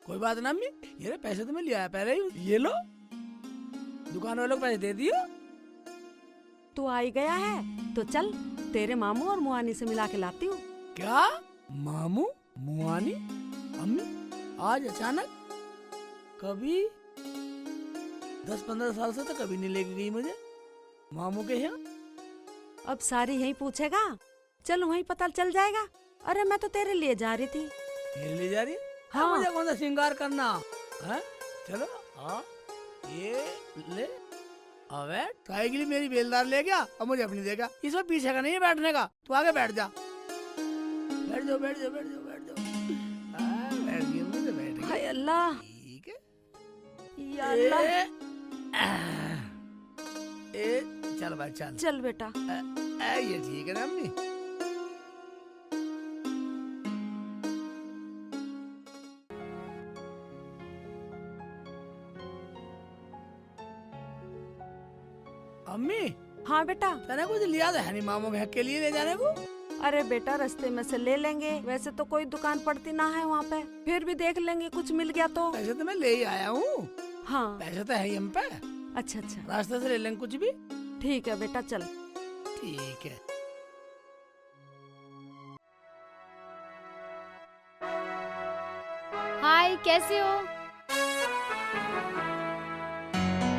कोई बात ना अम्मी, ये पैसे तो मैं लिया है पहले ही, ये लो, दुकान वालों को पैसे दे दियो। तू आ ही गया है तो चल, तेरे मामू और मुआनी से मिला के लाती हूँ। क्या? मामू मुआनी? अम्मी आज अचानक? कभी 10-15 साल से तो कभी नहीं लेके गई मुझे मामू के यहाँ। अब सारी यही पूछेगा, चल वहीं पता चल जाएगा। अरे मैं तो तेरे लिए जा रही थी। मेरे लिए जा रही है? हाँ। मुझे कौन सा श्रृंगार करना है? चलो हाँ, ये ले। अबे काय के लिए मेरी बेलदार ले गया और मुझे अपनी देगा। इसमें पीछे का नहीं है बैठने का, तू आगे बैठ जा। बैठ जाओ बैठ जाओ बैठ जाओ बैठ जाओ। बैठ गई मुझे, बैठ गई। हाय अल्लाह, ठीक है या अल्लाह। चल भाई चल। चल बेटा। ये ठीक है ना अम्मी? अम्मी। हाँ बेटा। तेने कुछ लिया था नहीं मामू के हक के लिए ले जाने को? अरे बेटा, रास्ते में से ले लेंगे, वैसे तो कोई दुकान पड़ती ना है वहाँ पे, फिर भी देख लेंगे, कुछ मिल गया तो। पैसे तो मैं ले ही आया हूँ। हाँ पैसे तो है ही हम पे। अच्छा अच्छा, रास्ते से ले लेंगे कुछ भी। ठीक है बेटा, चल। ठीक है। हाय, कैसे हो?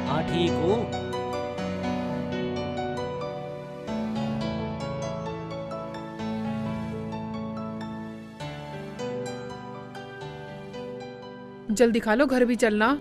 हाँ ठीक हूँ। जल्दी खा लो, घर भी चलना।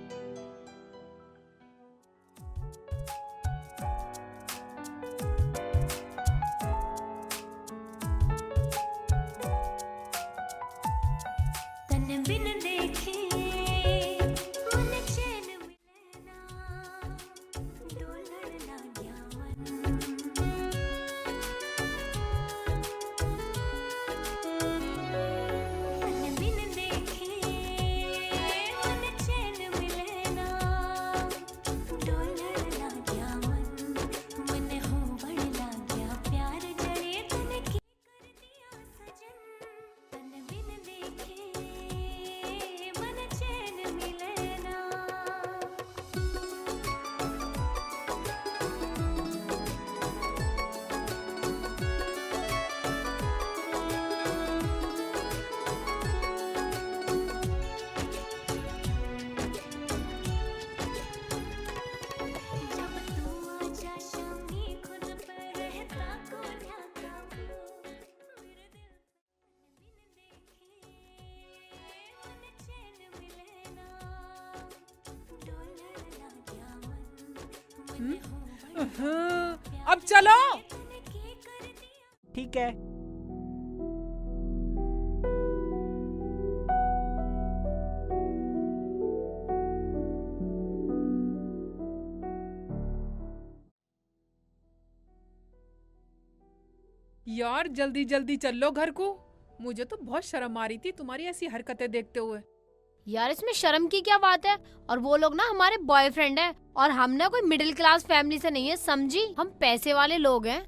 अब चलो। ठीक है। यार जल्दी जल्दी चल लो घर को। मुझे तो बहुत शर्म आ रही थी तुम्हारी ऐसी हरकतें देखते हुए। यार इसमें शर्म की क्या बात है? और वो लोग ना हमारे बॉयफ्रेंड हैं और हम ना कोई मिडिल क्लास फैमिली से नहीं है, समझी? हम पैसे वाले लोग हैं।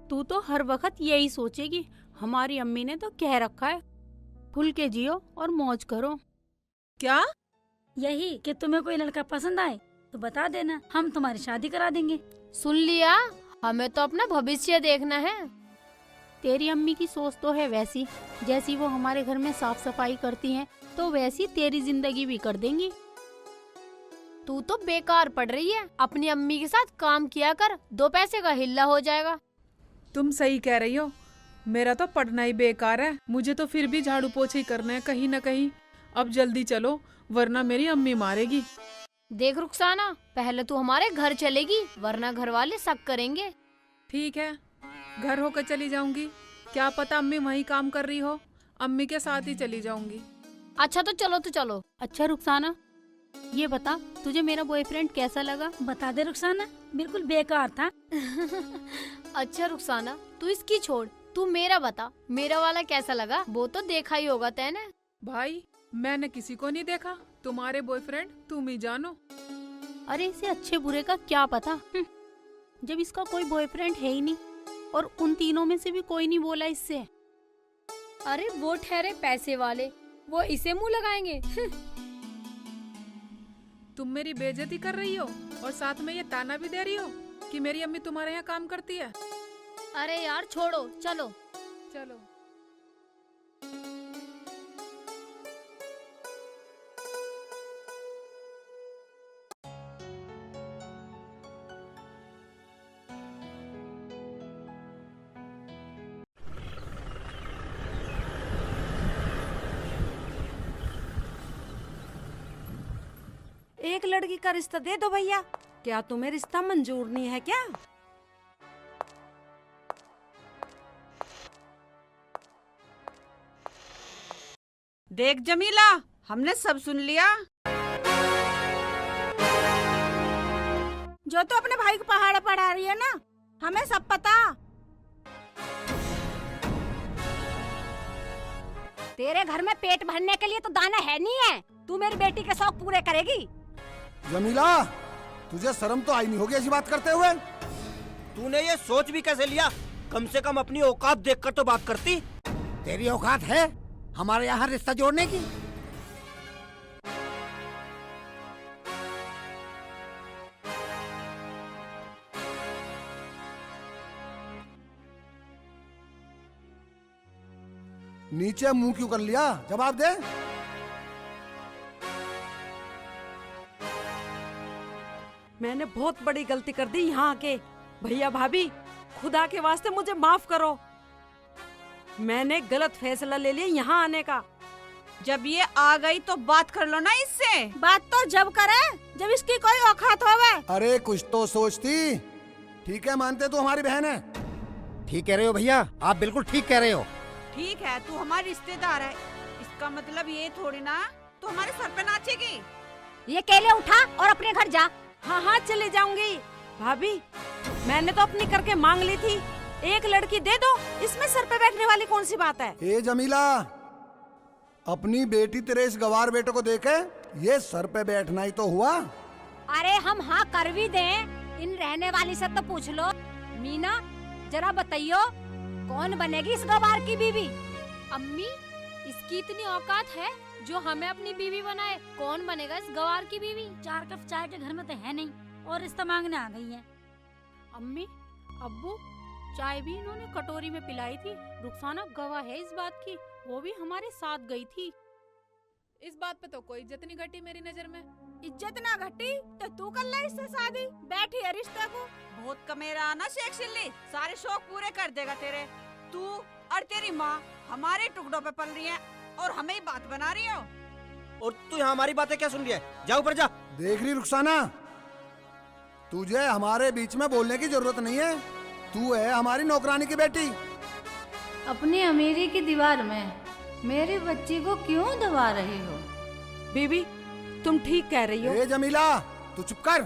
तू तो हर वक्त यही सोचेगी। हमारी अम्मी ने तो कह रखा है, खुल के जियो और मौज करो। क्या? यही कि तुम्हें कोई लड़का पसंद आए तो बता देना, हम तुम्हारी शादी करा देंगे। सुन लिया, हमें तो अपना भविष्य देखना है। तेरी अम्मी की सोच तो है वैसी, जैसी वो हमारे घर में साफ सफाई करती हैं, तो वैसी तेरी जिंदगी भी कर देंगी। तू तो बेकार पढ़ रही है, अपनी अम्मी के साथ काम किया कर, 2 पैसे का हिल्ला हो जाएगा। तुम सही कह रही हो, मेरा तो पढ़ना ही बेकार है। मुझे तो फिर भी झाड़ू पोछे ही करना है कहीं न कहीं। अब जल्दी चलो वरना मेरी अम्मी मारेगी। देख रुखसाना, पहले तू हमारे घर चलेगी वरना घर वाले शक करेंगे। ठीक है, घर होकर चली जाऊंगी। क्या पता अम्मी वहीं काम कर रही हो, अम्मी के साथ ही चली जाऊंगी। अच्छा तो चलो तो चलो। अच्छा रुखसाना, ये बता तुझे मेरा बॉयफ्रेंड कैसा लगा? बता दे रुखसाना, बिल्कुल बेकार था। अच्छा रुखसाना, तू इसकी छोड़, तू मेरा बता, मेरा वाला कैसा लगा? वो तो देखा ही होगा तैने। भाई मैंने किसी को नहीं देखा, तुम्हारे बॉयफ्रेंड तुम ही जानो। अरे इसे अच्छे बुरे का क्या पता, जब इसका कोई बॉयफ्रेंड है ही नहीं और उन तीनों में से भी कोई नहीं बोला इससे। अरे वो ठहरे पैसे वाले, वो इसे मुंह लगाएंगे। तुम मेरी बेइज्जती कर रही हो और साथ में ये ताना भी दे रही हो कि मेरी अम्मी तुम्हारे यहाँ काम करती है। अरे यार छोड़ो, चलो चलो। एक लड़की का रिश्ता दे दो भैया। क्या तुम्हें रिश्ता मंजूर नहीं है क्या? देख जमीला, हमने सब सुन लिया। जो तो अपने भाई को पहाड़ पढ़ा रही है ना, हमें सब पता। तेरे घर में पेट भरने के लिए तो दाना है नहीं है, तू मेरी बेटी के शौक पूरे करेगी। जमीला, तुझे शर्म तो आई नहीं होगी ऐसी बात करते हुए? तूने ये सोच भी कैसे लिया? कम से कम अपनी औकात देखकर तो बात करती। तेरी औकात है हमारे यहाँ रिश्ता जोड़ने की? नीचे मुंह क्यों कर लिया? जवाब दे। मैंने बहुत बड़ी गलती कर दी यहाँ आके। भैया भाभी, खुदा के वास्ते मुझे माफ करो। मैंने गलत फैसला ले लिया यहाँ आने का। जब ये आ गई तो बात कर लो ना इससे। बात तो जब करे जब इसकी कोई औकात होवे। अरे कुछ तो सोचती। ठीक है, मानते तू हमारी बहन है। ठीक कह रहे हो भैया, आप बिल्कुल ठीक कह रहे हो। ठीक है, तू हमारी रिश्तेदार है, इसका मतलब ये थोड़ी ना तू हमारे सर पे नाचेगी। ये केले उठा और अपने घर जा। हाँ हाँ चले जाऊंगी। भाभी, मैंने तो अपनी करके मांग ली थी, एक लड़की दे दो, इसमें सर पे बैठने वाली कौन सी बात है? ए जमीला, अपनी बेटी तेरे इस गवार बेटे को देखे ये सर पे बैठना ही तो हुआ। अरे हम हाँ कर भी दें, इन रहने वाली से तो पूछ लो। मीना जरा बताइयो, कौन बनेगी इस गवार की बीवी? अम्मी, इसकी इतनी औकात है जो हमें अपनी बीवी बनाए? कौन बनेगा इस गवार की बीवी? 4 कप चाय के घर में तो है नहीं और रिश्ता मांगने आ गई है। अम्मी, अब्बू, चाय भी इन्होंने कटोरी में पिलाई थी। रुखसाना गवाह है इस बात की, वो भी हमारे साथ गई थी। इस बात पे तो कोई इज्जत नहीं घटी मेरी नजर में। इज्जत ना घटी तो तू कर ले इससे शादी। बैठी है रिश्ते को। बहुत कमेरा आना शेख सिल्ली, सारे शौक पूरे कर देगा तेरे। तू और तेरी माँ हमारे टुकड़ों पे पल रही है और हमें ही बात बना रही हो। और तू यहाँ हमारी बातें क्या सुन रही है? जा ऊपर जा। देख रही रुखसाना, तुझे हमारे बीच में बोलने की जरूरत नहीं है। तू है हमारी नौकरानी की बेटी। अपनी अमीरी की दीवार में मेरी बच्ची को क्यों दबा रही हो? बीबी तुम ठीक कह रही हो। ए जमीला तू चुप कर।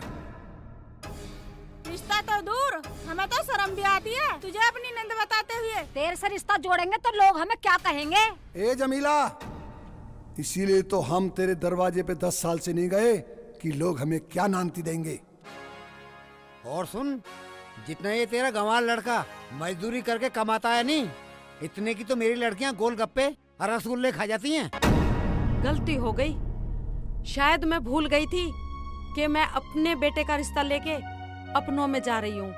रिश्ता तो दूर, हमें तो शर्म भी आती है तुझे अपनी नंद बताते हुए। तेरे से रिश्ता जोड़ेंगे तो लोग हमें क्या कहेंगे? ए जमीला, इसीलिए तो हम तेरे दरवाजे पे 10 साल से नहीं गए कि लोग हमें क्या नानती देंगे। और सुन, जितना ये तेरा गंवार लड़का मजदूरी करके कमाता है नहीं, इतने की तो मेरी लड़कियां गोलगप्पे और रसगुल्ले खा जाती हैं। गलती हो गई, शायद मैं भूल गई थी कि मैं अपने बेटे का रिश्ता लेके अपनों में जा रही हूँ।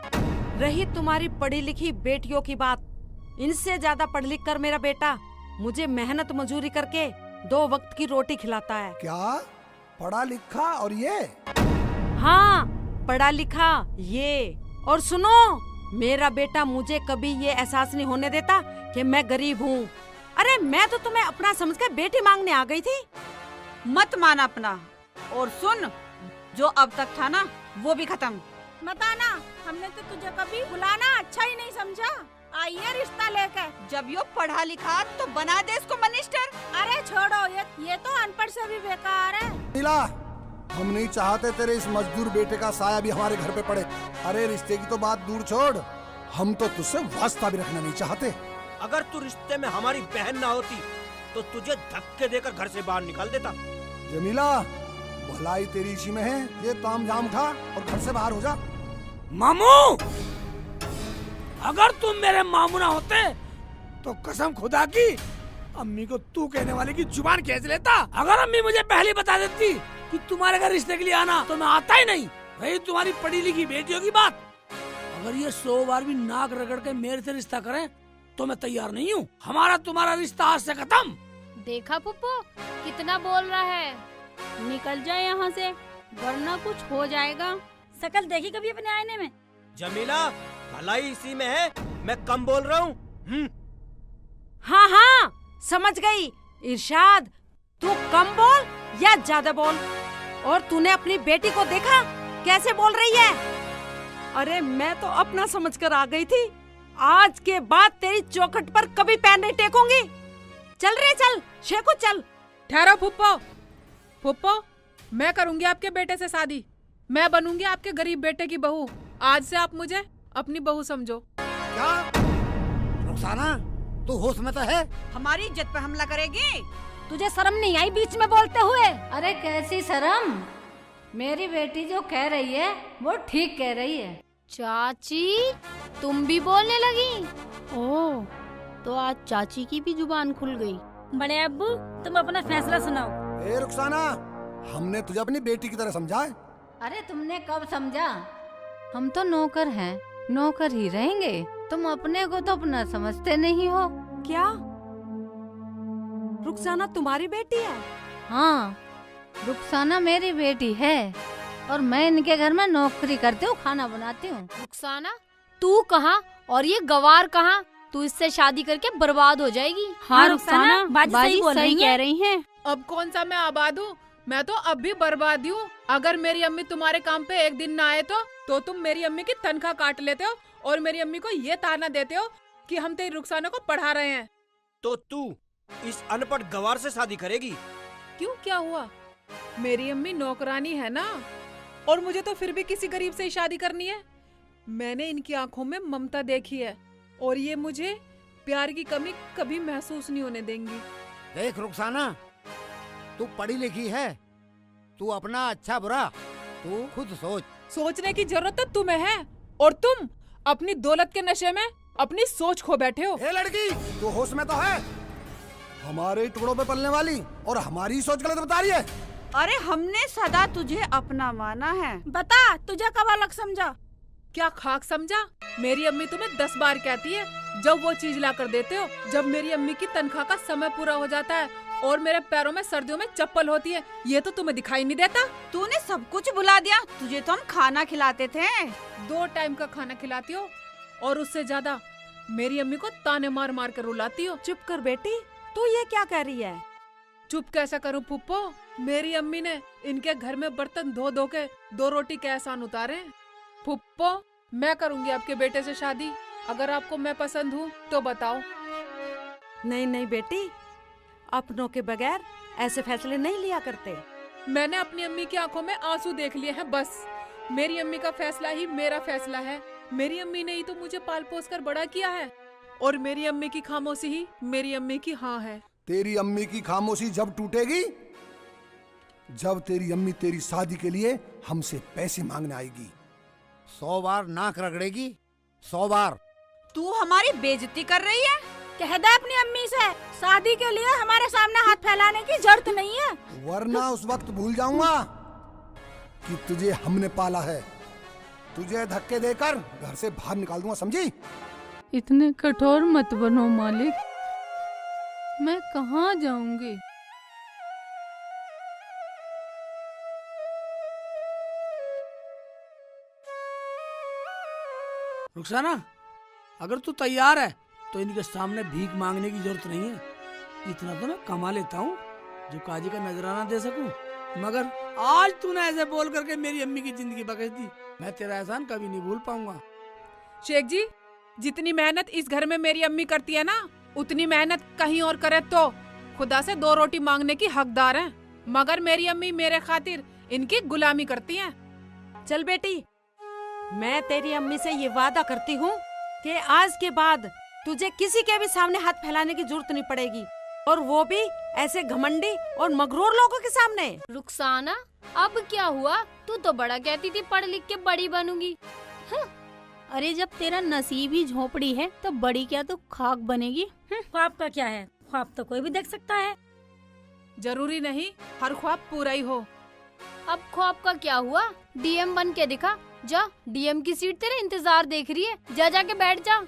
रही तुम्हारी पढ़ी लिखी बेटियों की बात, इनसे ज्यादा पढ़ लिख कर मेरा बेटा मुझे मेहनत मजूरी करके 2 वक्त की रोटी खिलाता है। क्या पढ़ा लिखा और ये? हाँ पढ़ा लिखा ये। और सुनो, मेरा बेटा मुझे कभी ये एहसास नहीं होने देता कि मैं गरीब हूँ। अरे मैं तो तुम्हें अपना समझकर बेटी मांगने आ गई थी। मत मान अपना, और सुन, जो अब तक था ना वो भी खत्म। बताना, हमने तो तुझे कभी बुलाना अच्छा ही नहीं समझा। आइए रिश्ता लेकर। जब यो पढ़ा लिखा तो बना दे इसको मिनिस्टर। अरे छोड़ो, ये तो अनपढ़ से भी बेकार है। नीला, हम नहीं चाहते तेरे इस मजदूर बेटे का साया भी हमारे घर पे पड़े। अरे रिश्ते की तो बात दूर छोड़, हम तो तुझसे वास्ता भी रखना नहीं चाहते। अगर तू रिश्ते में हमारी बहन ना होती तो तुझे धक्के देकर घर से बाहर निकाल देता। जमीला, भलाई तेरी इसी में है, ये तामझाम उठा और घर से बाहर हो जा। मामू, अगर तुम मेरे मामू ना होते तो कसम खुदा की अम्मी को तू कहने वाले की जुबान खींच लेता। अगर अम्मी मुझे पहले बता देती कि तुम्हारे घर रिश्ते के लिए आना, तो मैं आता ही नहीं। रही तुम्हारी पढ़ी लिखी बेटियों की बात, अगर ये 100 बार भी नाक रगड़ के मेरे से रिश्ता करें तो मैं तैयार नहीं हूँ। हमारा तुम्हारा रिश्ता आज से खत्म। देखा पुप्पो कितना बोल रहा है। निकल जाए यहाँ से, वरना कुछ हो जाएगा। शकल देखी कभी अपने आईने में? जमीला, भलाई इसी में है, मैं कम बोल रहा हूँ। हाँ हाँ समझ गई। इरशाद, तू कम बोल या ज्यादा बोल। और तूने अपनी बेटी को देखा कैसे बोल रही है? अरे मैं तो अपना समझकर आ गई थी। आज के बाद तेरी चौखट पर कभी पैर नहीं टेकूंगी। चल रे चल, शेखू चल। ठहरो फुप्पो। फुप्पो, मैं करूंगी आपके बेटे से शादी। मैं बनूंगी आपके गरीब बेटे की बहू। आज से आप मुझे अपनी बहू समझो। क्या रुखसाना, तू होश में तो है? हमारी इज्जत पर हमला करेगी? तुझे शर्म नहीं आई बीच में बोलते हुए? अरे कैसी शर्म, मेरी बेटी जो कह रही है वो ठीक कह रही है। चाची, तुम भी बोलने लगी? ओह, तो आज चाची की भी जुबान खुल गई। बड़े अब्बू, तुम अपना फैसला सुनाओ। ए रुखसाना, हमने तुझे अपनी बेटी की तरह समझा है। अरे तुमने कब समझा? हम तो नौकर हैं, नौकर ही रहेंगे। तुम अपने को तो अपना समझते नहीं हो। क्या रुखसाना तुम्हारी बेटी है? हाँ, रुखसाना मेरी बेटी है और मैं इनके घर में नौकरी करती हूँ, खाना बनाती हूँ। रुखसाना, तू कहाँ और ये गवार कहाँ? तू इससे शादी करके बर्बाद हो जाएगी। हाँ रुखसाना, बाजी सही कह रही हैं। अब कौन सा मैं आबाद हूँ? मैं तो अब भी बर्बाद हूँ। अगर मेरी अम्मी तुम्हारे काम पे एक दिन ना आए तो तुम मेरी अम्मी की तनख्वाह काट लेते हो और मेरी अम्मी को ये ताना देते हो कि हम तेरी रुखसाना को पढ़ा रहे हैं। तो तू इस अनपढ़ गवार से शादी करेगी? क्यों, क्या हुआ? मेरी अम्मी नौकरानी है ना, और मुझे तो फिर भी किसी गरीब से ही शादी करनी है। मैंने इनकी आंखों में ममता देखी है और ये मुझे प्यार की कमी कभी महसूस नहीं होने देंगी। देख रुखसाना, तू पढ़ी लिखी है, तू अपना अच्छा बुरा तू खुद सोच। सोचने की जरूरत तो तुम्हें है और तुम अपनी दौलत के नशे में अपनी सोच खो बैठे हो। ए लड़की, तू होश में तो है? हमारे टुकड़ों पे पलने वाली और हमारी सोच गलत बता रही है। अरे हमने सदा तुझे अपना माना है। बता, तुझे कब अलग समझा? क्या खाक समझा? मेरी अम्मी तुम्हें 10 बार कहती है जब वो चीज ला कर देते हो। जब मेरी अम्मी की तनख्वाह का समय पूरा हो जाता है और मेरे पैरों में सर्दियों में चप्पल होती है, ये तो तुम्हें दिखाई नहीं देता। तूने सब कुछ भुला दिया। तुझे तो हम खाना खिलाते थे। 2 टाइम का खाना खिलाती हो और उससे ज्यादा मेरी अम्मी को ताने मार मार कर रुलाती हो। चुप कर बेटी, तू ये क्या कह रही है? चुप कैसे करूं फुप्पो? मेरी अम्मी ने इनके घर में बर्तन धो धो के 2 रोटी के एहसान उतारे। फुप्पो, मैं करूंगी आपके बेटे से शादी। अगर आपको मैं पसंद हूँ तो बताओ। नहीं नहीं बेटी, अपनों के बगैर ऐसे फैसले नहीं लिया करते। मैंने अपनी अम्मी की आंखों में आंसू देख लिए हैं बस। मेरी अम्मी का फैसला ही मेरा फैसला है। मेरी अम्मी ने ही तो मुझे पाल पोस कर बड़ा किया है, और मेरी अम्मी की खामोशी ही मेरी अम्मी की हाँ है। तेरी अम्मी की खामोशी जब टूटेगी, जब तेरी अम्मी तेरी शादी के लिए हमसे पैसे मांगने आएगी। 100 बार नाक रगड़ेगी, 100 बार। तू हमारी बेइज्जती कर रही है। कह दे अपनी अम्मी से शादी के लिए हमारे सामने हाथ फैलाने की जरूरत नहीं है, वरना उस वक्त भूल जाऊंगा कि तुझे हमने पाला है। तुझे धक्के देकर घर से बाहर निकाल दूंगा, समझी? इतने कठोर मत बनो मालिक, मैं कहाँ जाऊंगी। रुखसाना, अगर तू तैयार है तो इनके सामने भीख मांगने की जरूरत नहीं है। इतना तो मैं कमा लेता हूँ जो काजी का नजराना दे सकूं, मगर आज तूने ऐसे बोल करके मेरी अम्मी की जिंदगी बख्श दी। मैं तेरा एहसान कभी नहीं भूल पाऊंगा। शेख जी, जितनी मेहनत इस घर में मेरी अम्मी करती है ना, उतनी मेहनत कहीं और करे तो खुदा से 2 रोटी मांगने की हकदार हैं। मगर मेरी अम्मी मेरे खातिर इनकी गुलामी करती हैं। चल बेटी, मैं तेरी अम्मी से ये वादा करती हूँ कि आज के बाद तुझे किसी के भी सामने हाथ फैलाने की जरूरत नहीं पड़ेगी, और वो भी ऐसे घमंडी और मगरूर लोगों के सामने। रुखसाना, अब क्या हुआ? तू तो बड़ा कहती थी पढ़ लिख के बड़ी बनूंगी। अरे जब तेरा नसीब ही झोपड़ी है तो बड़ी क्या तो खाक बनेगी। ख्वाब का क्या है, ख्वाब तो कोई भी देख सकता है। जरूरी नहीं हर ख्वाब पूरा ही हो। अब ख्वाब का क्या हुआ? डीएम बन के दिखा। जा, डीएम की सीट तेरे इंतजार देख रही है, जा जाके बैठ जा।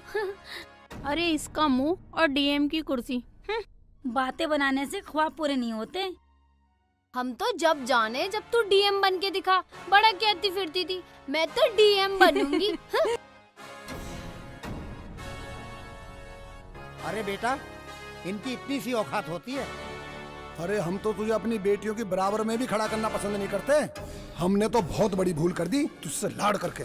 अरे इसका मुंह और डीएम की कुर्सी। बातें बनाने से ख्वाब पूरे नहीं होते। हम तो जब जाने जब तू डीएम बन के दिखा, बड़ा कहती फिरती थी मैं तो डीएम बनूंगी। अरे बेटा, इनकी इतनी सी औकात होती है। अरे हम तो तुझे अपनी बेटियों के बराबर में भी खड़ा करना पसंद नहीं करते। हमने तो बहुत बड़ी भूल कर दी तुझसे लाड़ करके।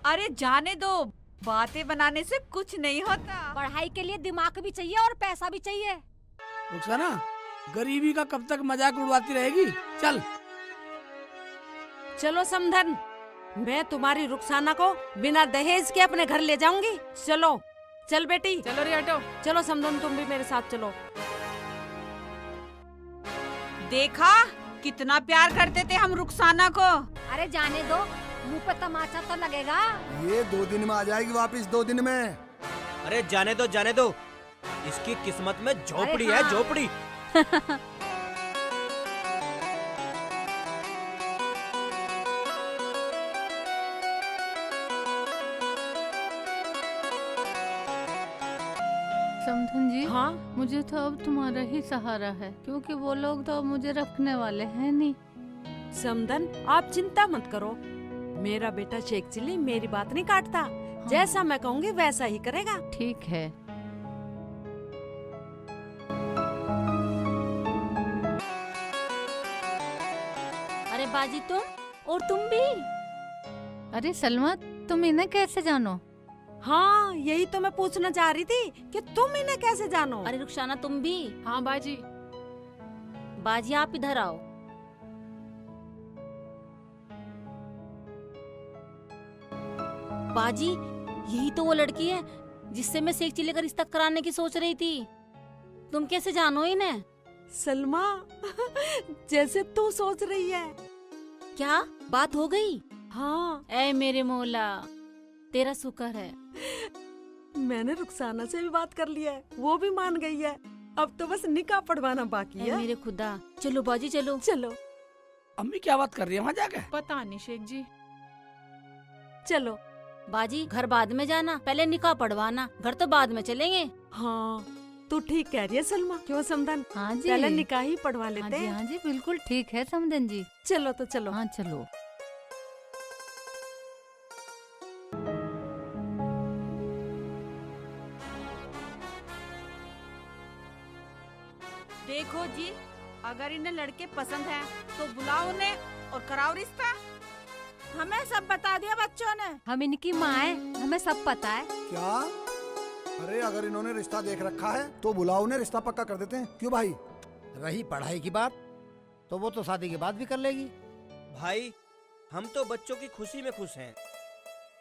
अरे जाने दो, बातें बनाने से कुछ नहीं होता। पढ़ाई के लिए दिमाग भी चाहिए और पैसा भी चाहिए। रुखसाना, गरीबी का कब तक मजाक उड़वाती रहेगी? चल चलो समधन, मैं तुम्हारी रुखसाना को बिना दहेज के अपने घर ले जाऊंगी। चलो चल बेटी, चलो रियाटो। चलो समधन, तुम भी मेरे साथ चलो। देखा कितना प्यार करते थे हम रुखसाना को। अरे जाने दो, मुंह पे तमाचा तो लगेगा। ये 2 दिन में आ जाएगी वापस, 2 दिन में। अरे जाने दो जाने दो, इसकी किस्मत में झोपड़ी है, झोपड़ी। समधन जी, हाँ मुझे तो अब तुम्हारा ही सहारा है, क्योंकि वो लोग तो अब मुझे रखने वाले हैं नहीं। समधन, आप चिंता मत करो, मेरा बेटा शेख चिल्ली मेरी बात नहीं काटता। हाँ। जैसा मैं कहूँगी वैसा ही करेगा। ठीक है। अरे बाजी तुम, और तुम भी। अरे सलमा, तुम इन्हें कैसे जानो? हाँ, यही तो मैं पूछना चाह रही थी कि तुम इन्हें कैसे जानो। अरे रुखसाना, तुम भी। हाँ बाजी। बाजी आप इधर आओ। बाजी, यही तो वो लड़की है जिससे मैं शेख चिल्ली का रिश्ता कराने की सोच रही थी। तुम कैसे जानो इन्हें? सलमा, जैसे तू सोच रही है। क्या बात हो गई? हाँ। ऐ मेरे मौला, तेरा शुक्र है। मैंने रुखसाना से भी बात कर लिया है, वो भी मान गई है। अब तो बस निकाह पढ़वाना बाकी है। मेरे खुदा, चलो बाजी चलो। चलो। अम्मी क्या बात कर रही है वहाँ जाके? पता नहीं शेख जी। चलो बाजी, घर बाद में जाना, पहले निकाह पढ़वाना, घर तो बाद में चलेंगे। हाँ, तू ठीक कह रही है सलमा। क्यों समधन? हाँ जी, पहले निकाह ही पढ़वा लेते हैं। हाँ जी, बिल्कुल ठीक है समधन जी। चलो तो चलो। हाँ चलो। देखो जी, अगर इन्हें लड़के पसंद हैं तो बुलाओ उन्हें और कराओ रिश्ता। हमें सब बता दिया बच्चों ने। हम इनकी माँ है, हमें सब पता है। क्या? अरे अगर इन्होंने रिश्ता देख रखा है तो बुलाओ उन्हें, रिश्ता पक्का कर देते हैं। क्यों भाई? रही पढ़ाई की बात तो वो तो शादी के बाद भी कर लेगी। भाई हम तो बच्चों की खुशी में खुश हैं।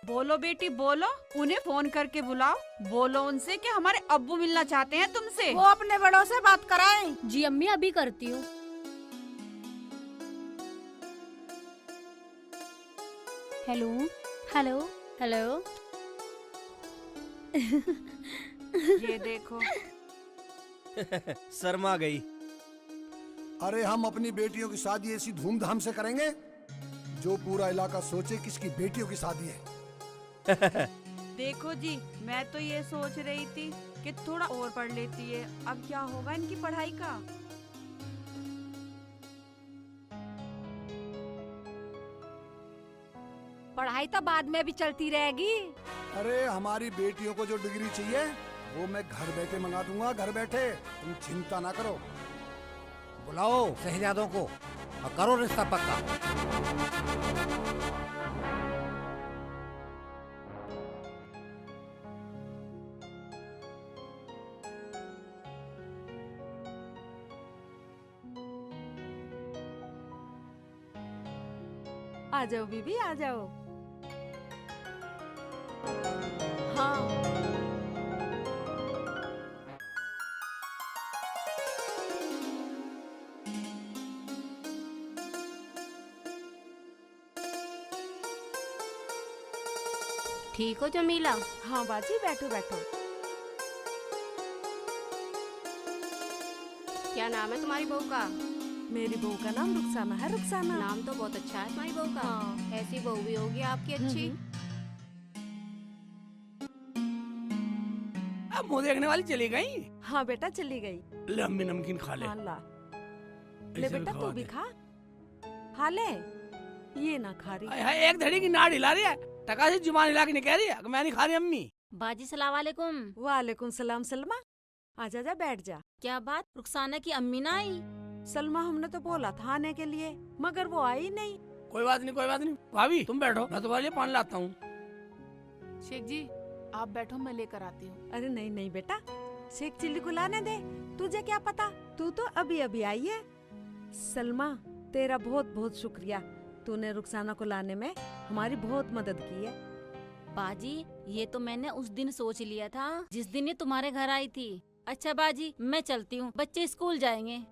बोलो बेटी बोलो, उन्हें फोन करके बुलाओ, बोलो उनसे कि हमारे अब्बू मिलना चाहते हैं तुमसे। वो अपने बड़ों से बात कराएं। जी अम्मी अभी करती हूँ। Hello hello hello. ये देखो शर्मा गई। अरे हम अपनी बेटियों की शादी ऐसी धूमधाम से करेंगे जो पूरा इलाका सोचे किसकी बेटियों की शादी है। देखो जी, मैं तो ये सोच रही थी कि थोड़ा और पढ़ लेती है, अब क्या होगा इनकी पढ़ाई का। पढ़ाई तो बाद में भी चलती रहेगी। अरे हमारी बेटियों को जो डिग्री चाहिए वो मैं घर बैठे मंगा दूंगा, घर बैठे, तुम चिंता ना करो। बुलाओ शहजादों को और करो रिश्ता पक्का। आ जाओ बीबी आ जाओ। हाँ ठीक हो जमीला? हाँ बाजी बैठो बैठो। क्या नाम है तुम्हारी बहू का? मेरी बहू का नाम रुखसाना है। रुखसाना नाम तो बहुत अच्छा है तुम्हारी बहू का। हाँ। ऐसी बहू भी होगी आपकी अच्छी। अब मुँह देखने वाली चली गई। हाँ बेटा चली गई। ले अम्मी नमकीन खा ले। हाँ ला ले ऐसे बेटा खवा तू भी दे। खा। खा ले। ये ना खा रही। हाय हाय, एक धड़ी की नाड़ हिला रही है, टका से जुबान हिला के नहीं कह रही है कि मैं नहीं खा रही अम्मी। बाजी सलाम वालेकुम। वालेकुम सलाम सलमा। आजा जा बैठ जा। क्या बात, रुखसाना की अम्मी ना आई? सलमा हमने तो बोला था आने के लिए मगर वो आई नहीं। कोई बात नहीं कोई बात नहीं, भाभी तुम बैठो, मैं तुम्हारे लिए पानी लाता हूँ। शेख जी आप बैठो, मैं लेकर आती हूँ। अरे नहीं नहीं बेटा, शेख चिल्ली को लाने दे, तुझे क्या पता, तू तो अभी अभी आई है। सलमा तेरा बहुत बहुत शुक्रिया, तूने रुखसाना को लाने में हमारी बहुत मदद की है। बाजी ये तो मैंने उस दिन सोच लिया था जिस दिन ये तुम्हारे घर आई थी। अच्छा बाजी मैं चलती हूँ, बच्चे स्कूल जाएंगे,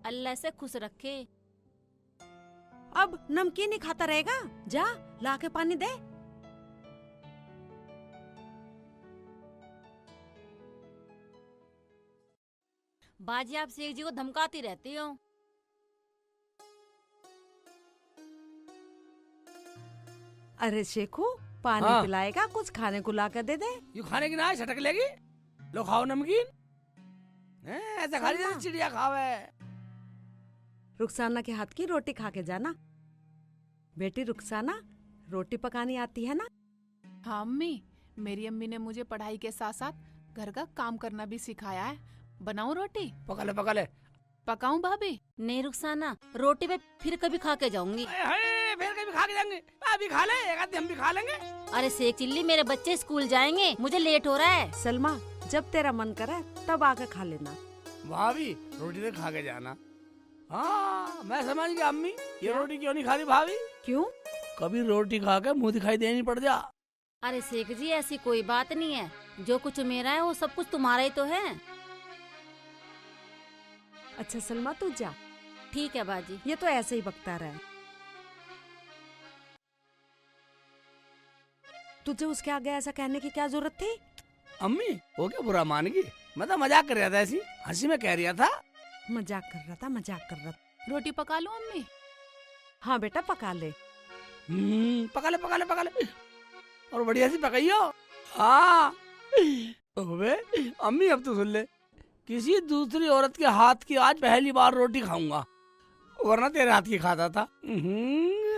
अल्लाह से खुश रखे। अब नमकीन ही खाता रहेगा, जा लाके पानी दे। बाजी आप शेख जी को धमकाती रहती हो। अरे शेखू पानी हाँ। पिलाएगा, कुछ खाने को ला कर दे दे। यू खाने की ना छटक लेगी, लो खाओ नमकीन। ऐसा खा रही जैसे चिड़िया खावे। रुखसाना के हाथ की रोटी खा के जाना। बेटी रुखसाना रोटी पकानी आती है ना? हाँ अम्मी, मेरी अम्मी ने मुझे पढ़ाई के साथ साथ घर का काम करना भी सिखाया है। बनाऊं रोटी? पका ले पका ले। पकाऊं भाभी? नहीं रुखसाना, रोटी में फिर कभी खा के जाऊंगी। फिर कभी खा के जाएंगे, अभी खा ले, एक आध हम भी खा लेंगे। अरे शेख चिल्ली मेरे बच्चे स्कूल जाएंगे, मुझे लेट हो रहा है। सलमा जब तेरा मन करे तब आकर खा लेना। भाभी रोटी तो खा के जाना। हाँ मैं समझ गया अम्मी, ये रोटी क्यों नहीं खा रही भाभी? क्यों? कभी रोटी खा के मुँह दिखाई देनी पड़ जा। अरे शेख जी ऐसी कोई बात नहीं है, जो कुछ मेरा है वो सब कुछ तुम्हारा ही तो है। अच्छा सलमा तू जा। ठीक है बाजी। ये तो ऐसे ही बकता रहा। तुझे उसके आगे ऐसा कहने की क्या जरूरत थी? अम्मी वो क्या बुरा मान गई, मैं तो मजाक कर रहा था, ऐसी हंसी में कह रहा था। मजाक कर रहा था, मजाक कर रहा था। रोटी पका लूं अम्मी? हाँ बेटा पका ले। पका ले पका ले पका ले, और बढ़िया सी पकाइयो। हाँ ओबे अम्मी अब तो सुन ले, किसी दूसरी औरत के हाथ की आज पहली बार रोटी खाऊंगा, वरना तेरे हाथ की खाता था।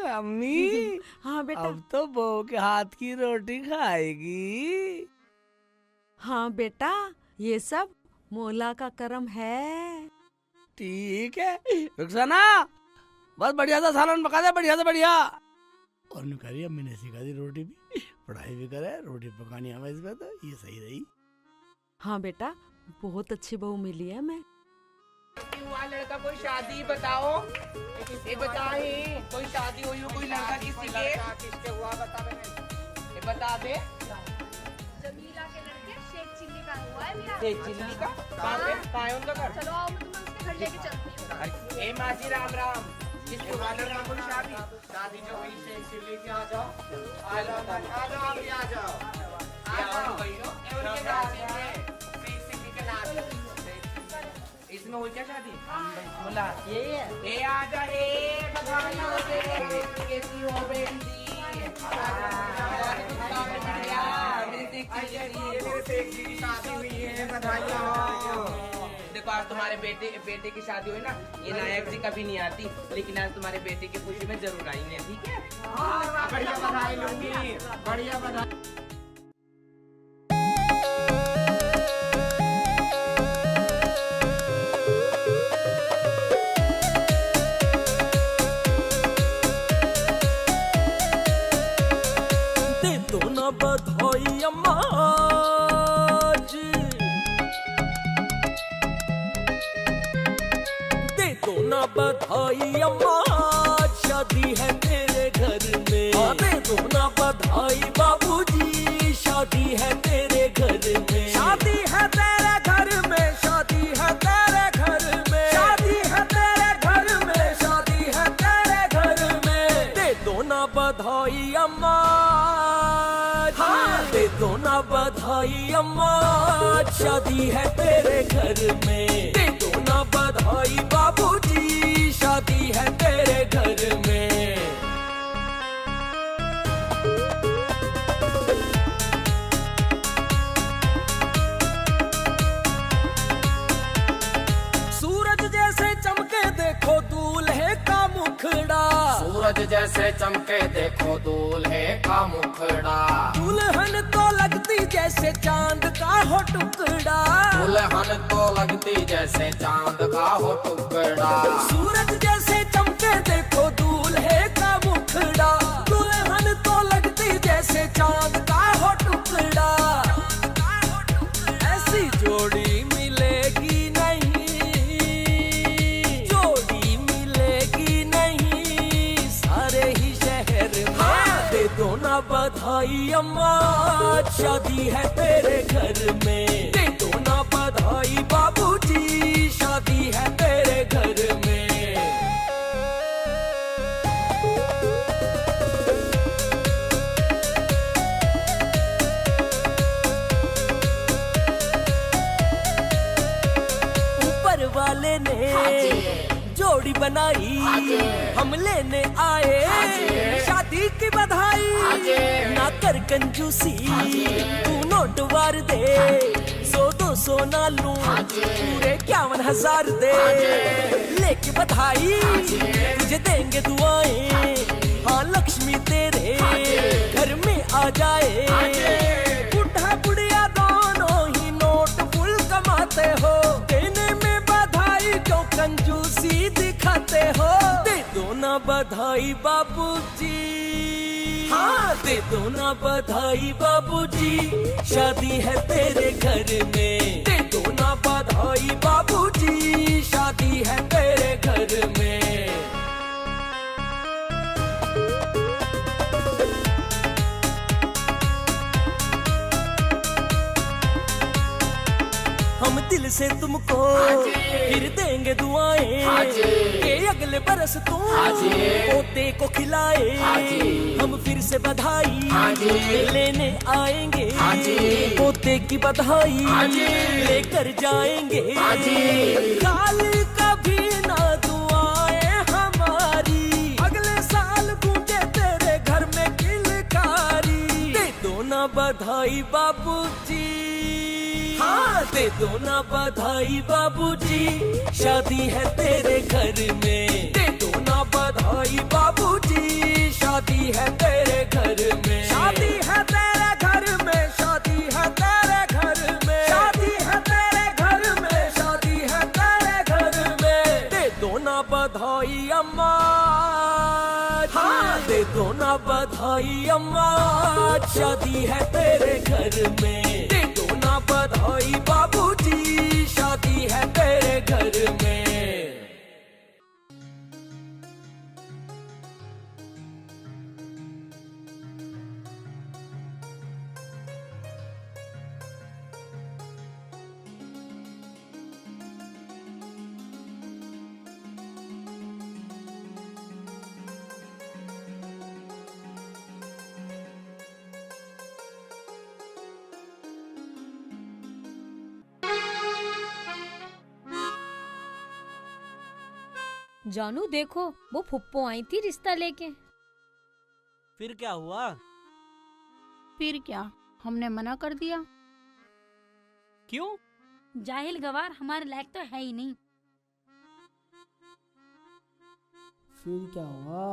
अम्मी हाँ बेटा, अब तो बहू के हाथ की रोटी खाएगी। हाँ बेटा ये सब मौला का करम है। ठीक है रुखसाना, बस बढ़िया सा सालन पका दे, बढ़िया से बढ़िया। और नु कह रही अम्मी ने सिखा दी रोटी भी, पढ़ाई भी करे, रोटी पकानी हमें इसमें तो ये सही रही। हाँ बेटा, बहुत अच्छी बहू मिली है मैं। हुआ लड़का कोई शादी बताओ, ये बताए कोई शादी हुई हो, कोई लड़का किसी के हुआ बता दे। जमीला के लड़के शेख चिल्ली का हुआ है मेरा। शेख चिल्ली का कहाँ है उनका घर? चलो आओ, मैं तुम्हें उसके घर लेके चलती हूँ। ए माजी राम राम, किसके हुआ लड़का कोई शादी? शादी जो हुई शेख चिल्ली की, आ जाओ आ जाओ आ जाओ आप भी आ जाओ आ जाओ उनके शादी है, शेख चिल्ली के नाम। इसमें हुई क्या शादी? बोला ये ए आ जा ए बधाई हो बे, कैसी हो बेटी? शादी हुई है, बधाई हो। देखो आज तुम्हारे बेटे की शादी हुई ना, ये नायक जी कभी नहीं आती, लेकिन आज तुम्हारे बेटे की खुशी में जरूर आएंगे, ठीक है? बढ़िया बधाई लूंगी, बढ़िया बधाई। बधाई अम्मा जी, दे दो ना बधाई अम्मा, शादी है तेरे घर में। दे दो ना बधाई बाबूजी, शादी है तेरे घर में। शादी है तेरे घर में, शादी है तेरे घर में, शादी है तेरे घर में, शादी है तेरे घर में। दे दो ना बधाई अम्मा, दे दो ना बधाई अम्मा, शादी है तेरे घर में। दे दो ना बधाई बाबूजी, शादी है तेरे घर में। सूरज जैसे चमके देखो दूल्हे का मुखड़ा, सूरज जैसे चमके देखो दूल्हे का मुखड़ा। दुल्हन तो लगती जैसे चांद का हो टुकड़ा, दुल्हन तो लगती जैसे चांद का हो टुकड़ा। सूरज जैसे चमके देखो दूल्हे का मुखड़ा, दुल्हन तो लगती जैसे चांद का हो टुकड़ा। ऐसी जोड़ी मिलेगी नहीं, जोड़ी मिलेगी नहीं सारे ही शहर में। दे दो ना बधाई अम्मा, शादी है तेरे घर में। दे दो ना बधाई बाबूजी, शादी है तेरे घर में। ऊपर वाले ने जोड़ी बनाई, हम लेने आए शादी की बधाई। ना कर कंजूसी, तू नोट वार दे, 100-200 ना लूं, पूरे 51,000 दे। लेके बधाई तुझे देंगे दुआएं, हाँ लक्ष्मी तेरे घर में आ जाए। बुढ़ा बुढ़िया दोनों ही नोट फुल कमाते हो, देने में बधाई क्यों कंजूसी दिखाते हो। दे दो ना बधाई बाबूजी, हाँ दे दो ना बधाई बाबूजी, शादी है तेरे घर में। दे दो ना बधाई बाबूजी, शादी है तेरे घर में। हम दिल से तुमको फिर देंगे दुआएं, कि अगले बरस तुम पोते को खिलाए। हम फिर से बधाई लेने आएंगे, पोते की बधाई लेकर जाएंगे। काल कभी ना दुआएं हमारी, अगले साल गूंजे तेरे घर में किलकारी। दे दो ना बधाई बाबूजी, हाँ दे दो ना बधाई बाबूजी, शादी है तेरे घर में। दे दो ना बधाई बाबूजी, शादी है तेरे घर में। शादी है तेरे घर में, शादी है तेरे घर में, शादी है तेरे घर में, शादी है तेरे घर में। दे दो ना बधाई अम्मा, हाँ दे दो ना बधाई अम्मा, शादी है तेरे घर में। दे दो ना बधाई बाबूजी, शादी है तेरे घर में। जानू देखो, वो फुप्पो आई थी रिश्ता लेके। फिर क्या हुआ? फिर क्या, हमने मना कर दिया। क्यों? जाहिल गवार हमारे लायक तो है ही नहीं। फिर क्या हुआ?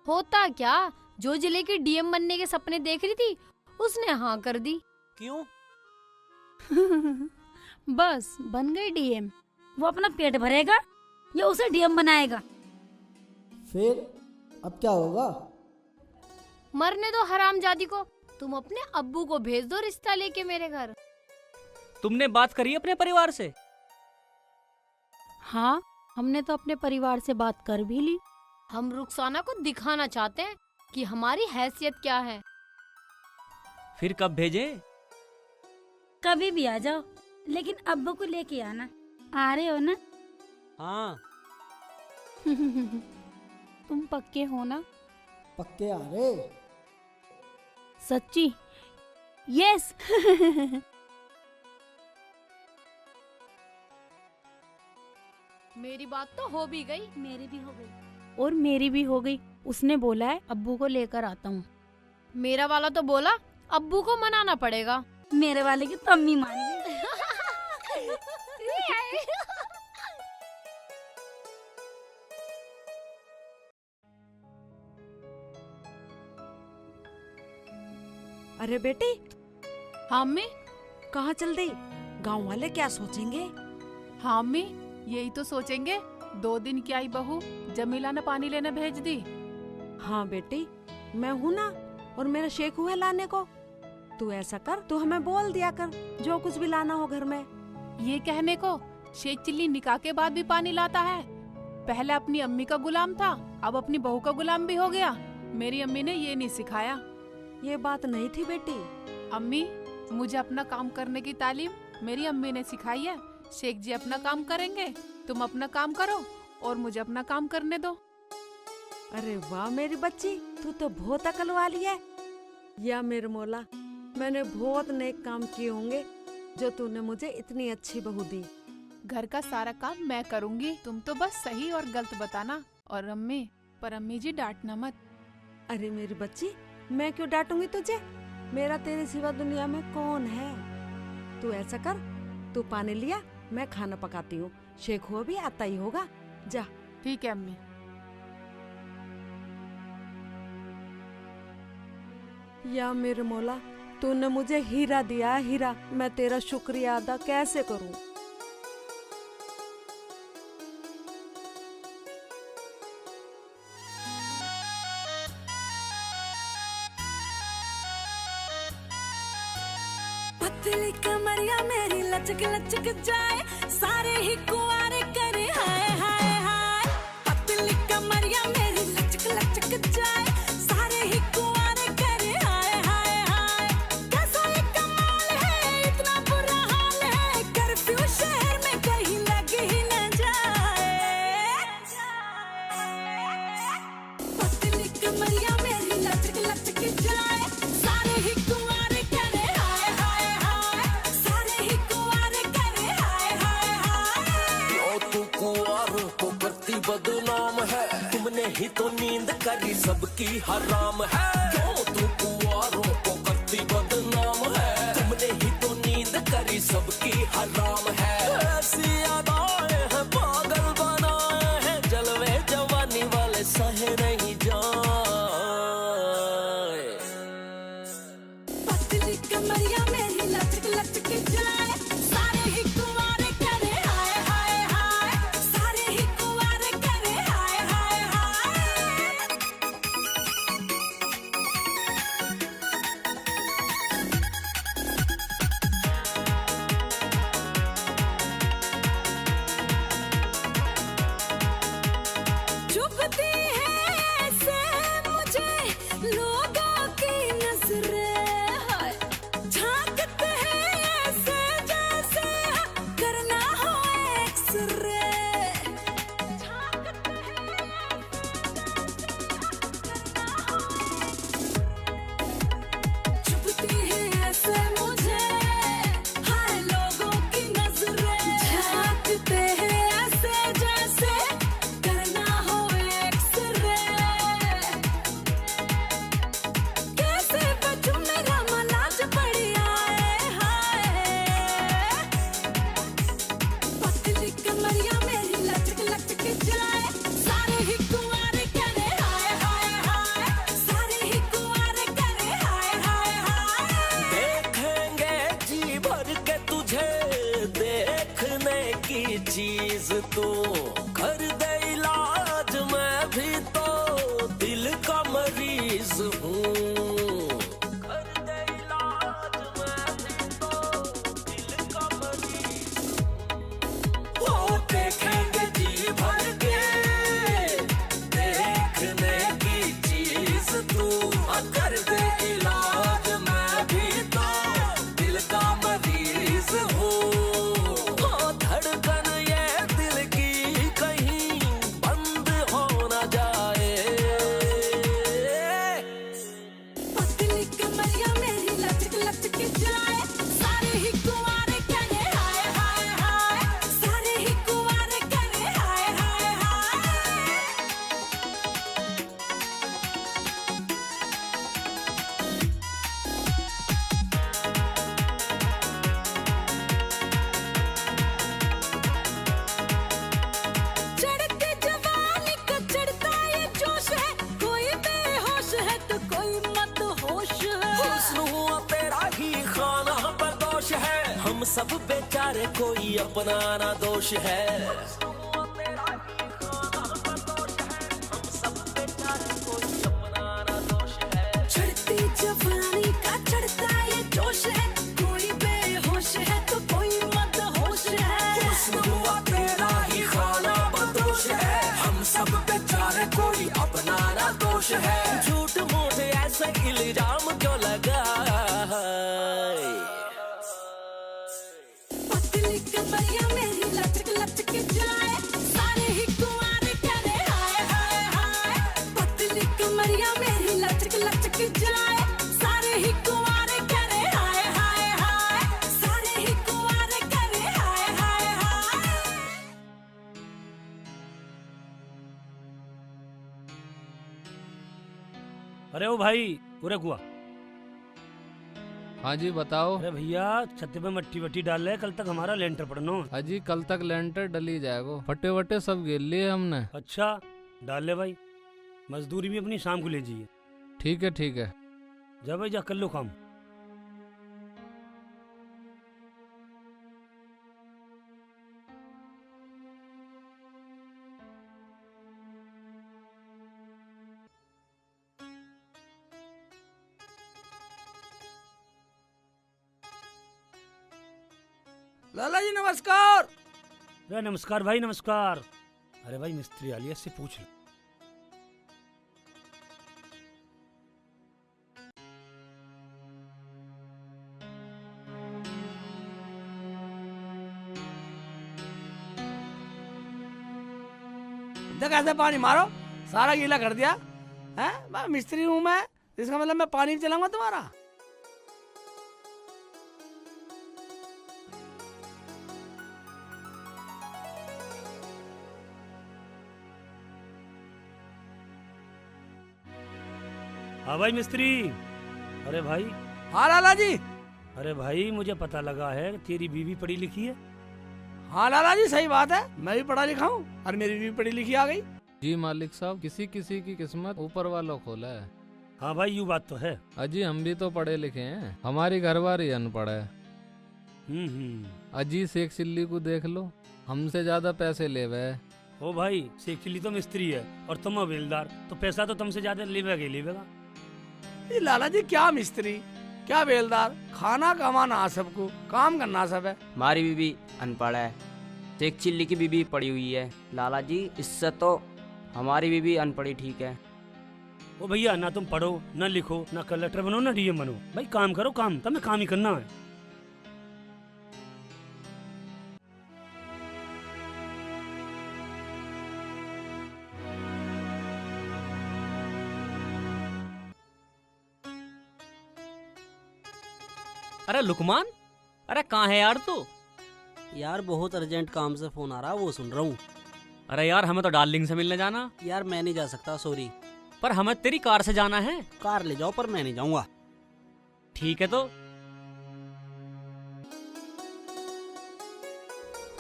होता क्या, जो जिले की डीएम बनने के सपने देख रही थी उसने हाँ कर दी। क्यों? बस बन गई डीएम। वो अपना पेट भरेगा या उसे डीएम बनाएगा? फिर अब क्या होगा? मरने दो हरामजादी को। तुम अपने अब्बू को भेज दो रिश्ता लेके मेरे घर। तुमने बात करी अपने परिवार से? हाँ, हमने तो अपने परिवार से बात कर भी ली। हम रुखसाना को दिखाना चाहते हैं कि हमारी हैसियत क्या है। फिर कब भेजे? कभी भी आ जाओ, लेकिन अब्बू को लेके आना। आ रहे हो ना? हाँ। तुम पक्के हो ना? पक्के आ रहे? सच्ची? यस। मेरी बात तो हो भी गई। मेरी भी हो गई। और मेरी भी हो गई। उसने बोला है अब्बू को लेकर आता हूँ। मेरा वाला तो बोला अब्बू को मनाना पड़ेगा। मेरे वाले की तो अम्मी मान गई। अरे बेटी। हाँ अम्मी। कहाँ चल दी? गांव वाले क्या सोचेंगे? हाँ अम्मी, यही तो सोचेंगे। 2 दिन की आई बहू जमीला ने पानी लेने भेज दी। हाँ बेटी, मैं हूँ ना, और मेरा शेख हुआ लाने को। तू ऐसा कर, तू हमें बोल दिया कर जो कुछ भी लाना हो घर में। ये कहने को शेख चिल्ली निकाह के बाद भी पानी लाता है। पहले अपनी अम्मी का गुलाम था, अब अपनी बहू का गुलाम भी हो गया। मेरी अम्मी ने ये नहीं सिखाया। ये बात नहीं थी बेटी। अम्मी, मुझे अपना काम करने की तालीम मेरी अम्मी ने सिखाई है। शेख जी अपना काम करेंगे, तुम अपना काम करो और मुझे अपना काम करने दो। अरे वाह मेरी बच्ची, तू तो बहुत अकल वाली है। या मेरे मौला, मैंने बहुत नेक काम किए होंगे जो तूने मुझे इतनी अच्छी बहू दी। घर का सारा काम मैं करूंगी, तुम तो बस सही और गलत बताना। और अम्मी, पर अम्मी जी डांटना मत। अरे मेरी बच्ची, मैं क्यों डांटूंगी तुझे? मेरा तेरे सिवा दुनिया में कौन है? तू ऐसा कर, तू पानी लिया, मैं खाना पकाती हूँ। शेख हुआ भी आता ही होगा। जा। ठीक है अम्मी। या मेरे मौला, तूने मुझे हीरा दिया, हीरा। मैं तेरा शुक्रिया अदा कैसे करूँ? पतली कमरिया मेरी लचक लचक जाए, सारे ही कुंवारे करे हाय हाय हाय। पतली कमरिया मेरी लचक लचक जाए, सारे ही कुंवारे करे हाय हाय हाय। कैसा ये कमाल है, इतना बुरा हाल है, कर्फ्यू शहर में कहीं लग ही न जाए। पतली कमरिया मेरी लचक लचक जाए, सारे ही कुंवारे करे हाय हाय हाय। सारे ही कुंवारे करे हाय हाय हाय। तू कुंवारों को करती बदनाम है, तुमने ही तो नींद करी सबकी हराम है। क्यों तू कुंवारों को करती बदनाम है, तुमने ही तो नींद करी सबकी हराम है। ऐसी अदाएं हैं पागल बनाए हैं, जलवे जवानी वाले सहे नहीं जाए। पतली कमरिया मेरी लचक लचक जाए, सारे ही कुंवारे करे हाय हाय हाय। सारे ही कुंवारे करे हाय हाय हाय। तू कर दे इलाज, मैं भी तो दिल का मरीज हूँ। कर दे इलाज, मैं भी तो दिल का मरीज हूँ। ओ देखेंगे जी भर के देखने की चीज तू, कर दे इलाज, मैं भी तो दिल का मरीज हूँ। ओ धड़कन ये दिल की कहीं बंद हो न जाए। पतली कमरिया मेरी लचक लचक जाए, सारे ही कुंवारे करे हाय हाय हाय, सारे ही कुंवारे करे हाय हाय हाय। चढ़ते जवानी का चढ़ता ये जोश है, कोई बेहोश है तो कोई मदहोश है। हुस्न हुआ तेरा ही खाना बर्दोश है, हम सब बेचारे कोई अपना ना दोष है। चढ़ती जवानी का चढ़ता ये जोश है, कोई बेहोश है तो कोई मदहोश है। हुस्न हुआ तेरा ही खाना बदोश है, हम सब बेचारे कोई अपना ना दोष है। झूठ मूठ ऐसे इल्जाम क्यों लगा? पतली कमरिया मेरी लचक लचक जाए, सारे ही कुंवारे करे हाय हाय हाय। पतली कमरिया मेरी लचक लचक जाए, सारे ही कुंवारे करे हाय हाय हाय, सारे ही कुंवारे करे हाय हाय हाय। अरे ओ भाई पूरे कुआ। हाँ जी बताओ। अरे भैया छत पे मट्टी वट्टी डाल रहे, कल तक हमारा लेंटर पड़ना है। हाँ जी कल तक लेंटर डली जाएगा, फटे वटे सब गिर लिए हमने। अच्छा डाल ले भाई, मजदूरी भी अपनी शाम को ले जाइए। ठीक है ठीक है। जा भाई जा कर लो काम। लाला जी नमस्कार। अरे नमस्कार भाई नमस्कार। अरे भाई मिस्त्री आलिया इससे पूछ लो। देख ऐसे पानी मारो, सारा गीला कर दिया है। मैं मिस्त्री हूँ मैं, इसका मतलब मैं पानी भी चलाऊंगा तुम्हारा। हाँ भाई मिस्त्री। अरे भाई। हाँ लाला जी। अरे भाई मुझे पता लगा है तेरी बीवी पढ़ी लिखी है। हाँ लाला जी सही बात है, मैं भी पढ़ा लिखा हूँ और मेरी भी पढ़ी लिखी आ गई। जी मालिक साहब, किसी किसी की किस्मत ऊपर वालों खोला है। हाँ भाई यूँ बात तो है। अजी हम भी तो पढ़े लिखे हैं, हमारी घरवारी अनपढ़ है। अजी शेख चिल्ली को देख लो, हमसे ज्यादा पैसे ले वह। ओ भाई शेख चिल्ली तो मिस्त्री है और तुम हवेलदार, तो पैसा तो तुमसे ज्यादा लेवेगा ही लेवेगा। ये लाला जी क्या मिस्त्री क्या बेलदार, खाना कमाना सबको, काम करना सब है। हमारी बीबी अनपढ़ है, शेख चिल्ली की बीबी पढ़ी हुई है। लाला जी इससे तो हमारी बीबी अनपढ़ी ठीक है। ओ भैया ना तुम पढ़ो ना लिखो ना कलेक्टर बनो ना डीएम बनो, भाई काम करो, काम तुम्हें काम ही करना है। अरे लुकमान, अरे कहाँ है यार तू? यार बहुत अर्जेंट काम से फोन आ रहा, वो सुन रहा हूँ। अरे यार हमें तो डार्लिंग से मिलने जाना। यार मैं नहीं जा सकता, सॉरी। पर हमें तेरी कार से जाना है। कार ले जाओ पर मैं नहीं जाऊंगा। ठीक है तो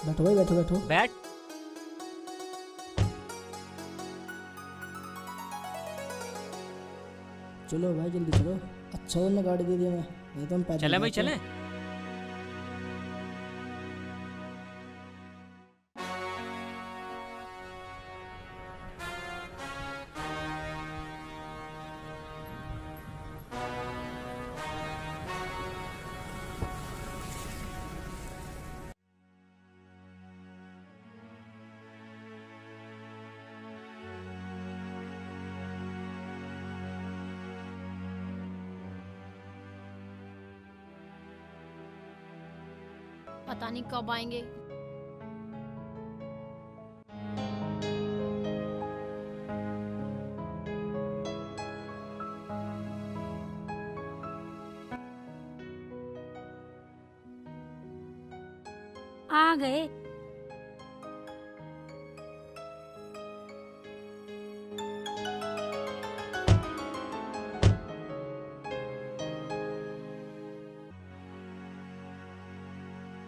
बैठो भाई बैठो बैठो। बैठ। चलो भाई जल्दी चलो, अच्छा तुमने गाड़ी दे दी मैं, नहीं तो हम पैदल चले भाई जाते। चले। पता नहीं कब आएंगे। आ गए।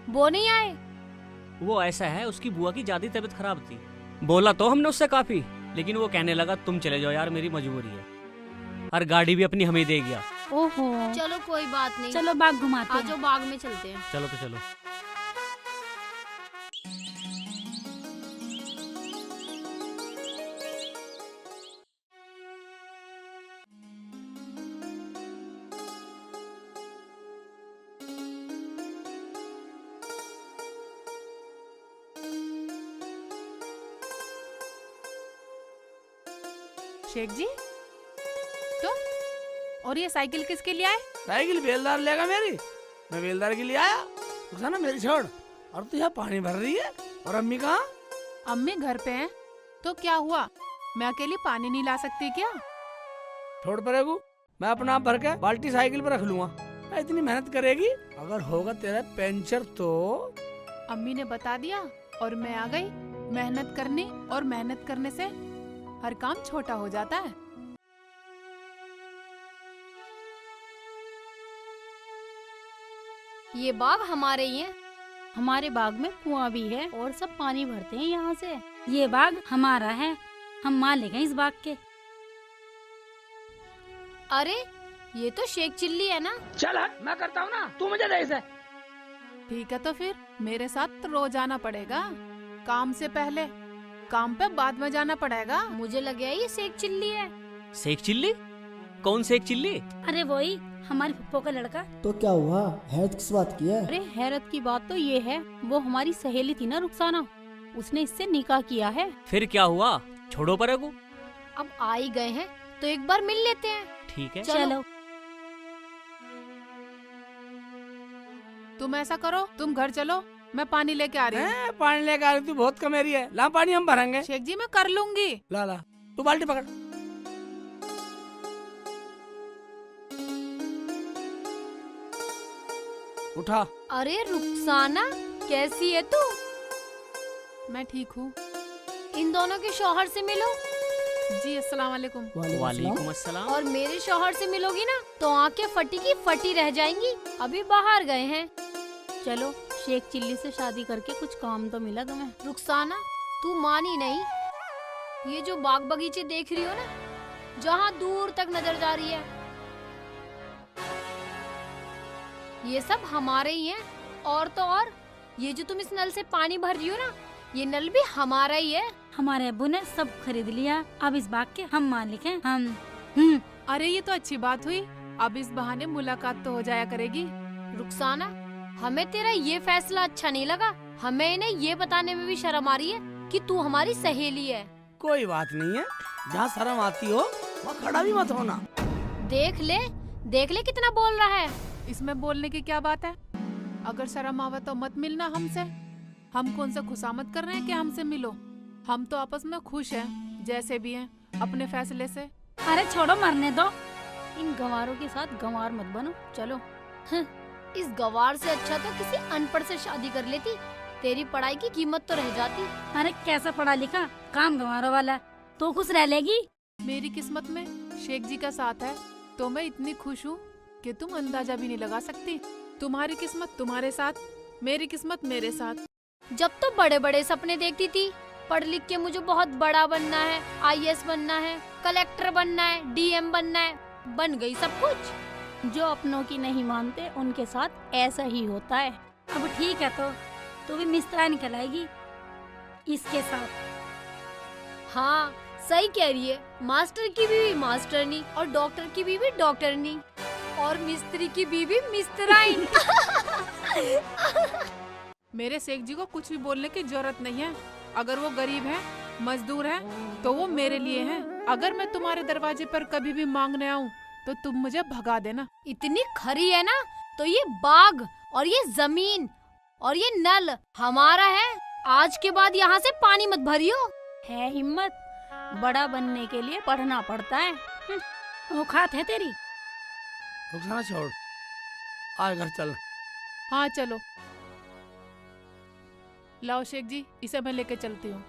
वो नहीं आए? वो ऐसा है, उसकी बुआ की ज्यादा तबीयत खराब थी। बोला तो हमने उससे काफी, लेकिन वो कहने लगा तुम चले जाओ यार, मेरी मजबूरी है। और गाड़ी भी अपनी हमें दे गया। ओहो। चलो कोई बात नहीं, चलो बाग घुमाते हैं। आज बाग में चलते हैं। चलो तो चलो। शेख जी तुम, और ये साइकिल किसके लिए आए? साइकिल बेलदार लेगा मेरी, मैं बेलदार के लिए आया। रुखसाना मेरी छोड़, और तू यहाँ पानी भर रही है, और अम्मी कहाँ? अम्मी घर पे हैं। तो क्या हुआ, मैं अकेली पानी नहीं ला सकती क्या? छोड़ परेगू, मैं अपना आप भर के बाल्टी साइकिल पर रख लूंगा। इतनी मेहनत करेगी, अगर होगा तेरा पंचर तो? अम्मी ने बता दिया और मैं आ गई मेहनत करने, और मेहनत करने से हर काम छोटा हो जाता है। ये बाग हमारे ही है। हमारे बाग में कुआं भी है और सब पानी भरते हैं यहाँ से। ये बाग हमारा है, हम मालिक हैं इस बाग के। अरे ये तो शेख चिल्ली है ना। चल हट, मैं करता हूँ ना, तू मुझे दे इसे। ठीक है तो फिर मेरे साथ रोज आना पड़ेगा, काम से पहले, काम पे बाद में जाना पड़ेगा। मुझे लगे ये शेख चिल्ली है। शेख चिल्ली? कौन शेख चिल्ली? अरे वही हमारी पप्पो का लड़का। तो क्या हुआ, हैरत किस बात की है? अरे हैरत की बात तो ये है, वो हमारी सहेली थी ना रुखसाना, उसने इससे निकाह किया है। फिर क्या हुआ? छोड़ो परेगू। अब आ ही गए हैं तो एक बार मिल लेते हैं। ठीक है चलो। तुम ऐसा करो, तुम घर चलो, मैं पानी लेके आ रही हूँ। पानी लेके आ रही, तू बहुत कमेरी है। ला पानी, हम भरेंगे। शेख जी मैं कर लूंगी। ला ला, तू बाल्टी पकड़। उठा। अरे रुखसाना कैसी है तू? मैं ठीक हूँ। इन दोनों के शौहर से मिलो। जी अस्सलाम वालेकुम। वालेकुम अस्सलाम। और मेरे शौहर से मिलोगी ना तो आंखें फटी की फटी रह जाएंगी, अभी बाहर गए हैं। चलो, शेख चिल्ली से शादी करके कुछ काम तो मिला तुम्हें। रुखसाना तू मानी नहीं, ये जो बाग बगीचे देख रही हो ना, जहाँ दूर तक नजर जा रही है, ये सब हमारे ही हैं। और तो और ये जो तुम इस नल से पानी भर रही हो ना, ये नल भी हमारा ही है। हमारे अब्बू ने सब खरीद लिया, अब इस बाग के हम मालिक हैं। हम अरे ये तो अच्छी बात हुई, अब इस बहाने मुलाकात तो हो जाया करेगी। रुखसाना हमें तेरा ये फैसला अच्छा नहीं लगा, हमें इन्हें ये बताने में भी शर्म आ रही है कि तू हमारी सहेली है। कोई बात नहीं है, जहाँ शर्म आती हो वहाँ खड़ा भी मत होना। देख ले कितना बोल रहा है। इसमें बोलने की क्या बात है? अगर शर्म आवे तो मत मिलना हमसे। हम कौन सा खुशामद कर रहे हैं कि हमसे मिलो? हम तो आपस में खुश हैं, जैसे भी हैं, अपने फैसले से। अरे छोड़ो, मरने दो। इन गंवारों के साथ गंवार मत बनो, चलो। इस गंवार से अच्छा तो किसी अनपढ़ से शादी कर लेती, तेरी पढ़ाई की कीमत तो रह जाती। अरे कैसा पढ़ा लिखा, काम गंवारों वाला, तो खुश रह लेगी। मेरी किस्मत में शेख जी का साथ है तो मैं इतनी खुश हूँ कि तुम अंदाजा भी नहीं लगा सकती। तुम्हारी किस्मत तुम्हारे साथ, मेरी किस्मत मेरे साथ। जब तो बड़े बड़े सपने देखती थी, पढ़ लिख के मुझे बहुत बड़ा बनना है, IAS बनना है, कलेक्टर बनना है, DM बनना है, बन गई सब कुछ। जो अपनों की नहीं मानते उनके साथ ऐसा ही होता है। अब ठीक है, तो भी मिस्त्रा निकल आएगी इसके साथ। हाँ सही कह रही है, मास्टर की बीवी मास्टरनी, और डॉक्टर की बीवी डॉक्टरनी, और मिस्त्री की बीवी मिस्त्राइन। मेरे शेख जी को कुछ भी बोलने की जरूरत नहीं है। अगर वो गरीब है, मजदूर है, तो वो मेरे लिए है। अगर मैं तुम्हारे दरवाजे पर कभी भी मांगने आऊँ तो तुम मुझे भगा देना। इतनी खरी है ना तो ये बाग और ये जमीन और ये नल हमारा है। आज के बाद यहाँ से पानी मत भरियो। है हिम्मत, बड़ा बनने के लिए पढ़ना पड़ता है। औकात है तेरी। रुखसाना छोड़, आज घर चल। हाँ चलो। लाओ शेख जी, इसे मैं लेके चलती हूँ।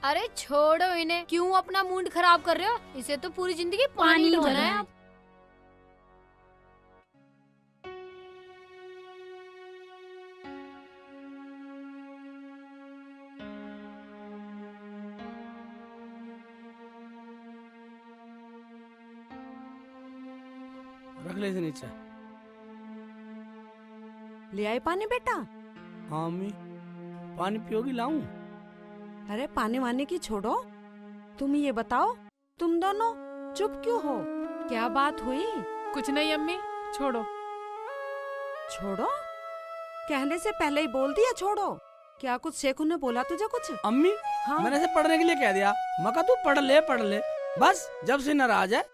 अरे छोड़ो इन्हें, क्यों अपना मूड खराब कर रहे हो? इसे तो पूरी जिंदगी पानी ढोना है आप। रख ले इसे नीचे। ले आई पानी बेटा? हाँ अम्मी, पानी पियोगी? लाऊं? अरे पानी वानी की छोड़ो, तुम ये बताओ, तुम दोनों चुप क्यों हो? क्या बात हुई? कुछ नहीं अम्मी, छोड़ो। छोड़ो? कहने से पहले ही बोल दिया छोड़ो। क्या कुछ शेखू ने बोला तुझे कुछ? अम्मी, हाँ? मैंने इसे पढ़ने के लिए कह दिया, मका तू पढ़ ले बस। जब से नाराज है।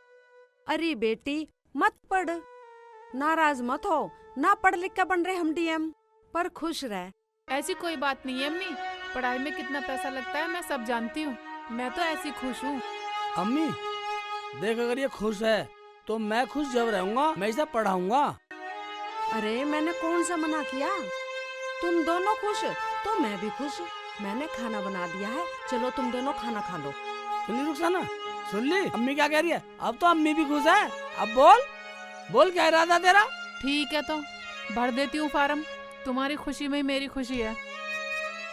अरे बेटी मत पढ़, नाराज मत हो। ना पढ़ लिख कर बन रहे हम डीएम, पर खुश रह। ऐसी कोई बात नहीं है अम्मी, पढ़ाई में कितना पैसा लगता है मैं सब जानती हूँ। मैं तो ऐसी खुश हूँ। अम्मी देख, अगर ये खुश है तो मैं खुश जब रहूंगा, मैं इसे पढ़ाऊंगा। अरे मैंने कौन सा मना किया? तुम दोनों खुश तो मैं भी खुश। मैंने खाना बना दिया है, चलो तुम दोनों खाना खा लो। सुन ली रुखसाना, सुन ली अम्मी क्या कह रही है? अब तो अम्मी भी खुश है। अब बोल क्या इरादा तेरा? ठीक है तो भर देती हूँ फार्म। तुम्हारी खुशी में ही मेरी खुशी है।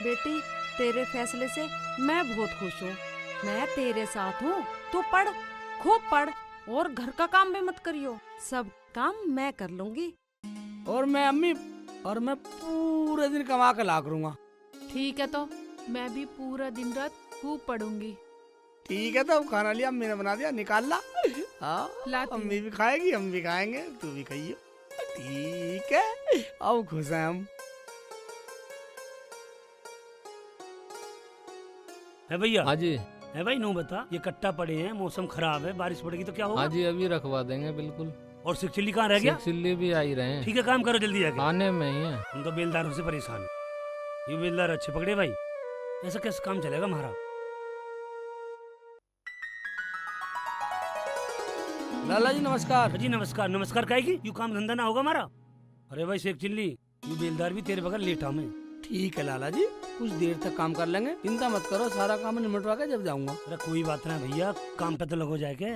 बेटी तेरे फैसले से मैं बहुत खुश हूँ। मैं तेरे साथ हूँ। तू पढ़, खूब पढ़, और घर का काम भी मत करियो, सब काम मैं कर लूंगी। और मैं पूरे दिन कमा कर ला करूँगा। ठीक है तो मैं भी पूरा दिन रात खूब पढ़ूंगी। ठीक है तो खाना लिया अम्मी ने बना दिया, निकाल ला। हाँ, लाती अम्मी भी खाएगी, हम भी खाएंगे, तू भी खाइयो। ठीक है, अब खुश हैं हम। है भैया? हाँ जी। है भाई, नो बता, ये कट्टा पड़े हैं, मौसम खराब है, बारिश पड़ेगी तो क्या होगा? हाँ जी, अभी रखवा देंगे बिल्कुल। और सिक चिल्ली कहाँ रह गया? सिक चिल्ली भी आ ही रहे हैं। ठीक है, काम करो जल्दी आके। आने में ही है। हम तो बेलदारों से परेशान हैं। ये बेलदार अच्छे पकड़े भाई, ऐसा कैसे काम चलेगा हमारा? लाला जी नमस्कार। जी नमस्कार। नमस्कार काहेगी? यू काम धंधा ना होगा हमारा? अरे भाई शेख चिल्ली, यू बेलदार भी तेरे बगैर लेटा में। ठीक है लाला जी, कुछ देर तक काम कर लेंगे, चिंता मत करो, सारा काम निपटवा के जब जाऊंगा। अरे कोई बात ना भैया, काम पे तो लगो जाए के।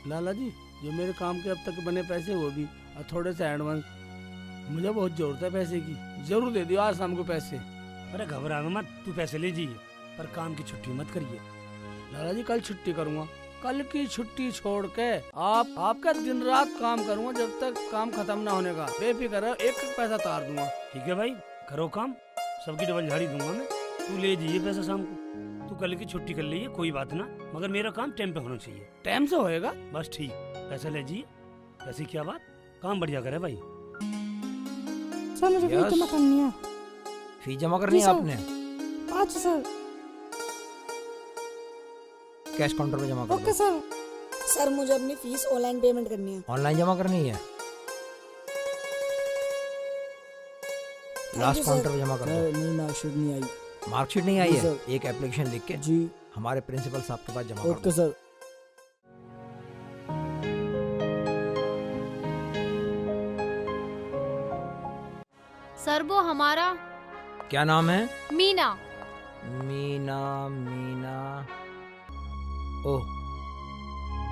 लाला जी, जो मेरे काम के अब तक बने पैसे वो भी, और थोड़े से एडवांस, मुझे बहुत जरूरत है पैसे की, जरूर दे दियो आज शाम को पैसे। अरे घबरा मत, तू पैसे ले जाइए, पर काम की छुट्टी मत करिए। लाला जी कल छुट्टी करूँगा, कल की छुट्टी छोड़ के आपका दिन रात काम करूँगा जब तक काम खत्म ना होने का। बेफिक्र रहो, एक एक पैसा तार दूंगा। ठीक है भाई, करो काम, सबकी डबल झाड़ी दूंगा मैं। तू ले जाइए पैसा शाम को, तू कल की छुट्टी कर लीजिए, कोई बात ना, मगर मेरा काम टाइम पे होना चाहिए। टाइम से होएगा? बस ठीक, पैसा ले जाइए। ऐसी क्या बात, काम बढ़िया करे भाई। सर मुझे फीस जमा करनी है। फीस जमा करनी है आपने? आज सर। कैश काउंटर पे जमा कर ओके सर। सर मुझे अपनी फीस ऑनलाइन पेमेंट करनी है। ऑनलाइन जमा करनी है? लास्ट काउंटर पे जमा कर दो। नहीं, मार्कशीट नहीं आई। मार्कशीट नहीं आई है? एक एप्लीकेशन लिख के जी हमारे प्रिंसिपल साहब के पास जमा कर दो। Okay sir. सर वो हमारा क्या नाम है? मीना। मीना। ओह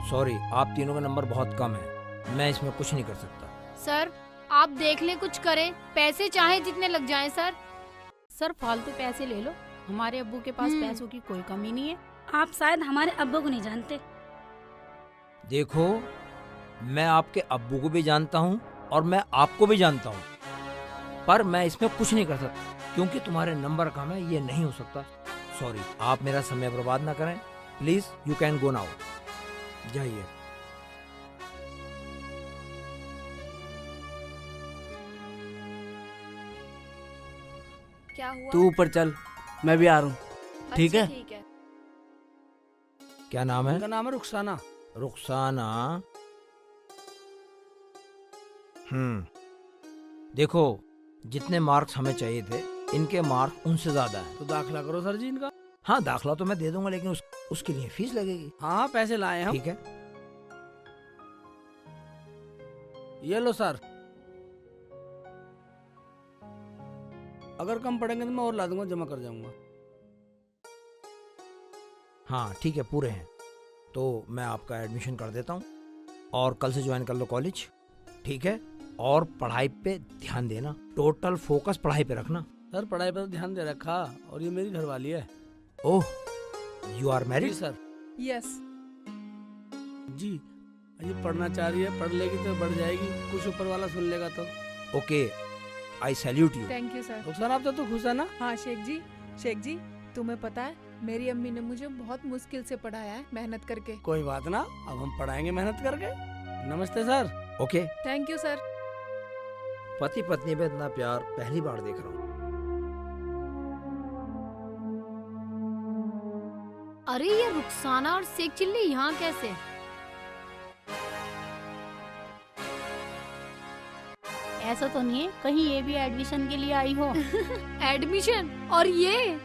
सॉरी, आप तीनों का नंबर बहुत कम है, मैं इसमें कुछ नहीं कर सकता। सर आप देख लें, कुछ करें, पैसे चाहे जितने लग जाएं सर। सर फालतू पैसे ले लो, हमारे अब्बू के पास पैसों की कोई कमी नहीं है। आप शायद हमारे अब्बू को नहीं जानते। देखो, मैं आपके अब्बू को भी जानता हूँ और मैं आपको भी जानता हूँ, पर मैं इसमें कुछ नहीं कर सकता क्योंकि तुम्हारे नंबर कम है, ये नहीं हो सकता। सॉरी, आप मेरा समय बर्बाद ना करें, please you can go now. जाइए। क्या हुआ? तू ऊपर चल, मैं भी आ रहा हूँ। ठीक है? ठीक है। क्या नाम है? उनका नाम है रुखसाना। रुखसाना। देखो, जितने मार्क्स हमें चाहिए थे, इनके मार्क उनसे ज्यादा हैं। तो दाखिला करो सर जी इनका। हाँ, दाखला तो मैं दे दूंगा, लेकिन उसके लिए फीस लगेगी। हाँ, पैसे लाए हम। ठीक है, ये लो सर। अगर कम पड़ेंगे तो मैं और ला दूंगा, जमा कर जाऊंगा। हाँ ठीक है, पूरे हैं। तो मैं आपका एडमिशन कर देता हूँ और कल से ज्वाइन कर लो कॉलेज, ठीक है? और पढ़ाई पे ध्यान देना, टोटल फोकस पढ़ाई पे रखना। सर पढ़ाई पर ध्यान दे रखा, और ये मेरी घरवाली है। Oh, you are married? Sir. Yes जी, ये पढ़ना चाह रही है, पढ़ लेगी तो बढ़ जाएगी, कुछ ऊपर वाला सुन लेगा तो। Okay, I salute you. Thank you sir. Rukhsana, आप तो खुश है ना? हाँ शेख जी तुम्हें पता है मेरी अम्मी ने मुझे बहुत मुश्किल से पढ़ाया है, मेहनत करके। कोई बात ना, अब हम पढ़ाएंगे मेहनत करके। नमस्ते sir. Okay, thank you sir. पति पत्नी में इतना प्यार पहली बार देख रहा हूँ। अरे ये रुखसाना और शेख चिल्ली यहाँ कैसे? ऐसा तो नहीं है कहीं ये भी एडमिशन के लिए आई हो? एडमिशन? और ये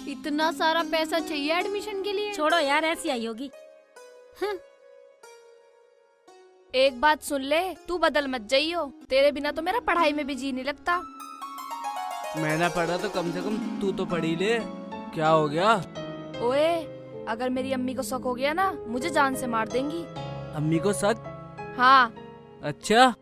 इतना सारा पैसा चाहिए एडमिशन के लिए? छोड़ो यार, ऐसी आई होगी। एक बात सुन ले, तू बदल मत जाइयो, तेरे बिना तो मेरा पढ़ाई में भी जी नहीं लगता। मैं ना पढ़ा तो कम से कम तू तो पढ़ी ले। क्या हो गया? ओए, अगर मेरी अम्मी को शक हो गया ना, मुझे जान से मार देंगी। अम्मी को शक? हाँ। अच्छा,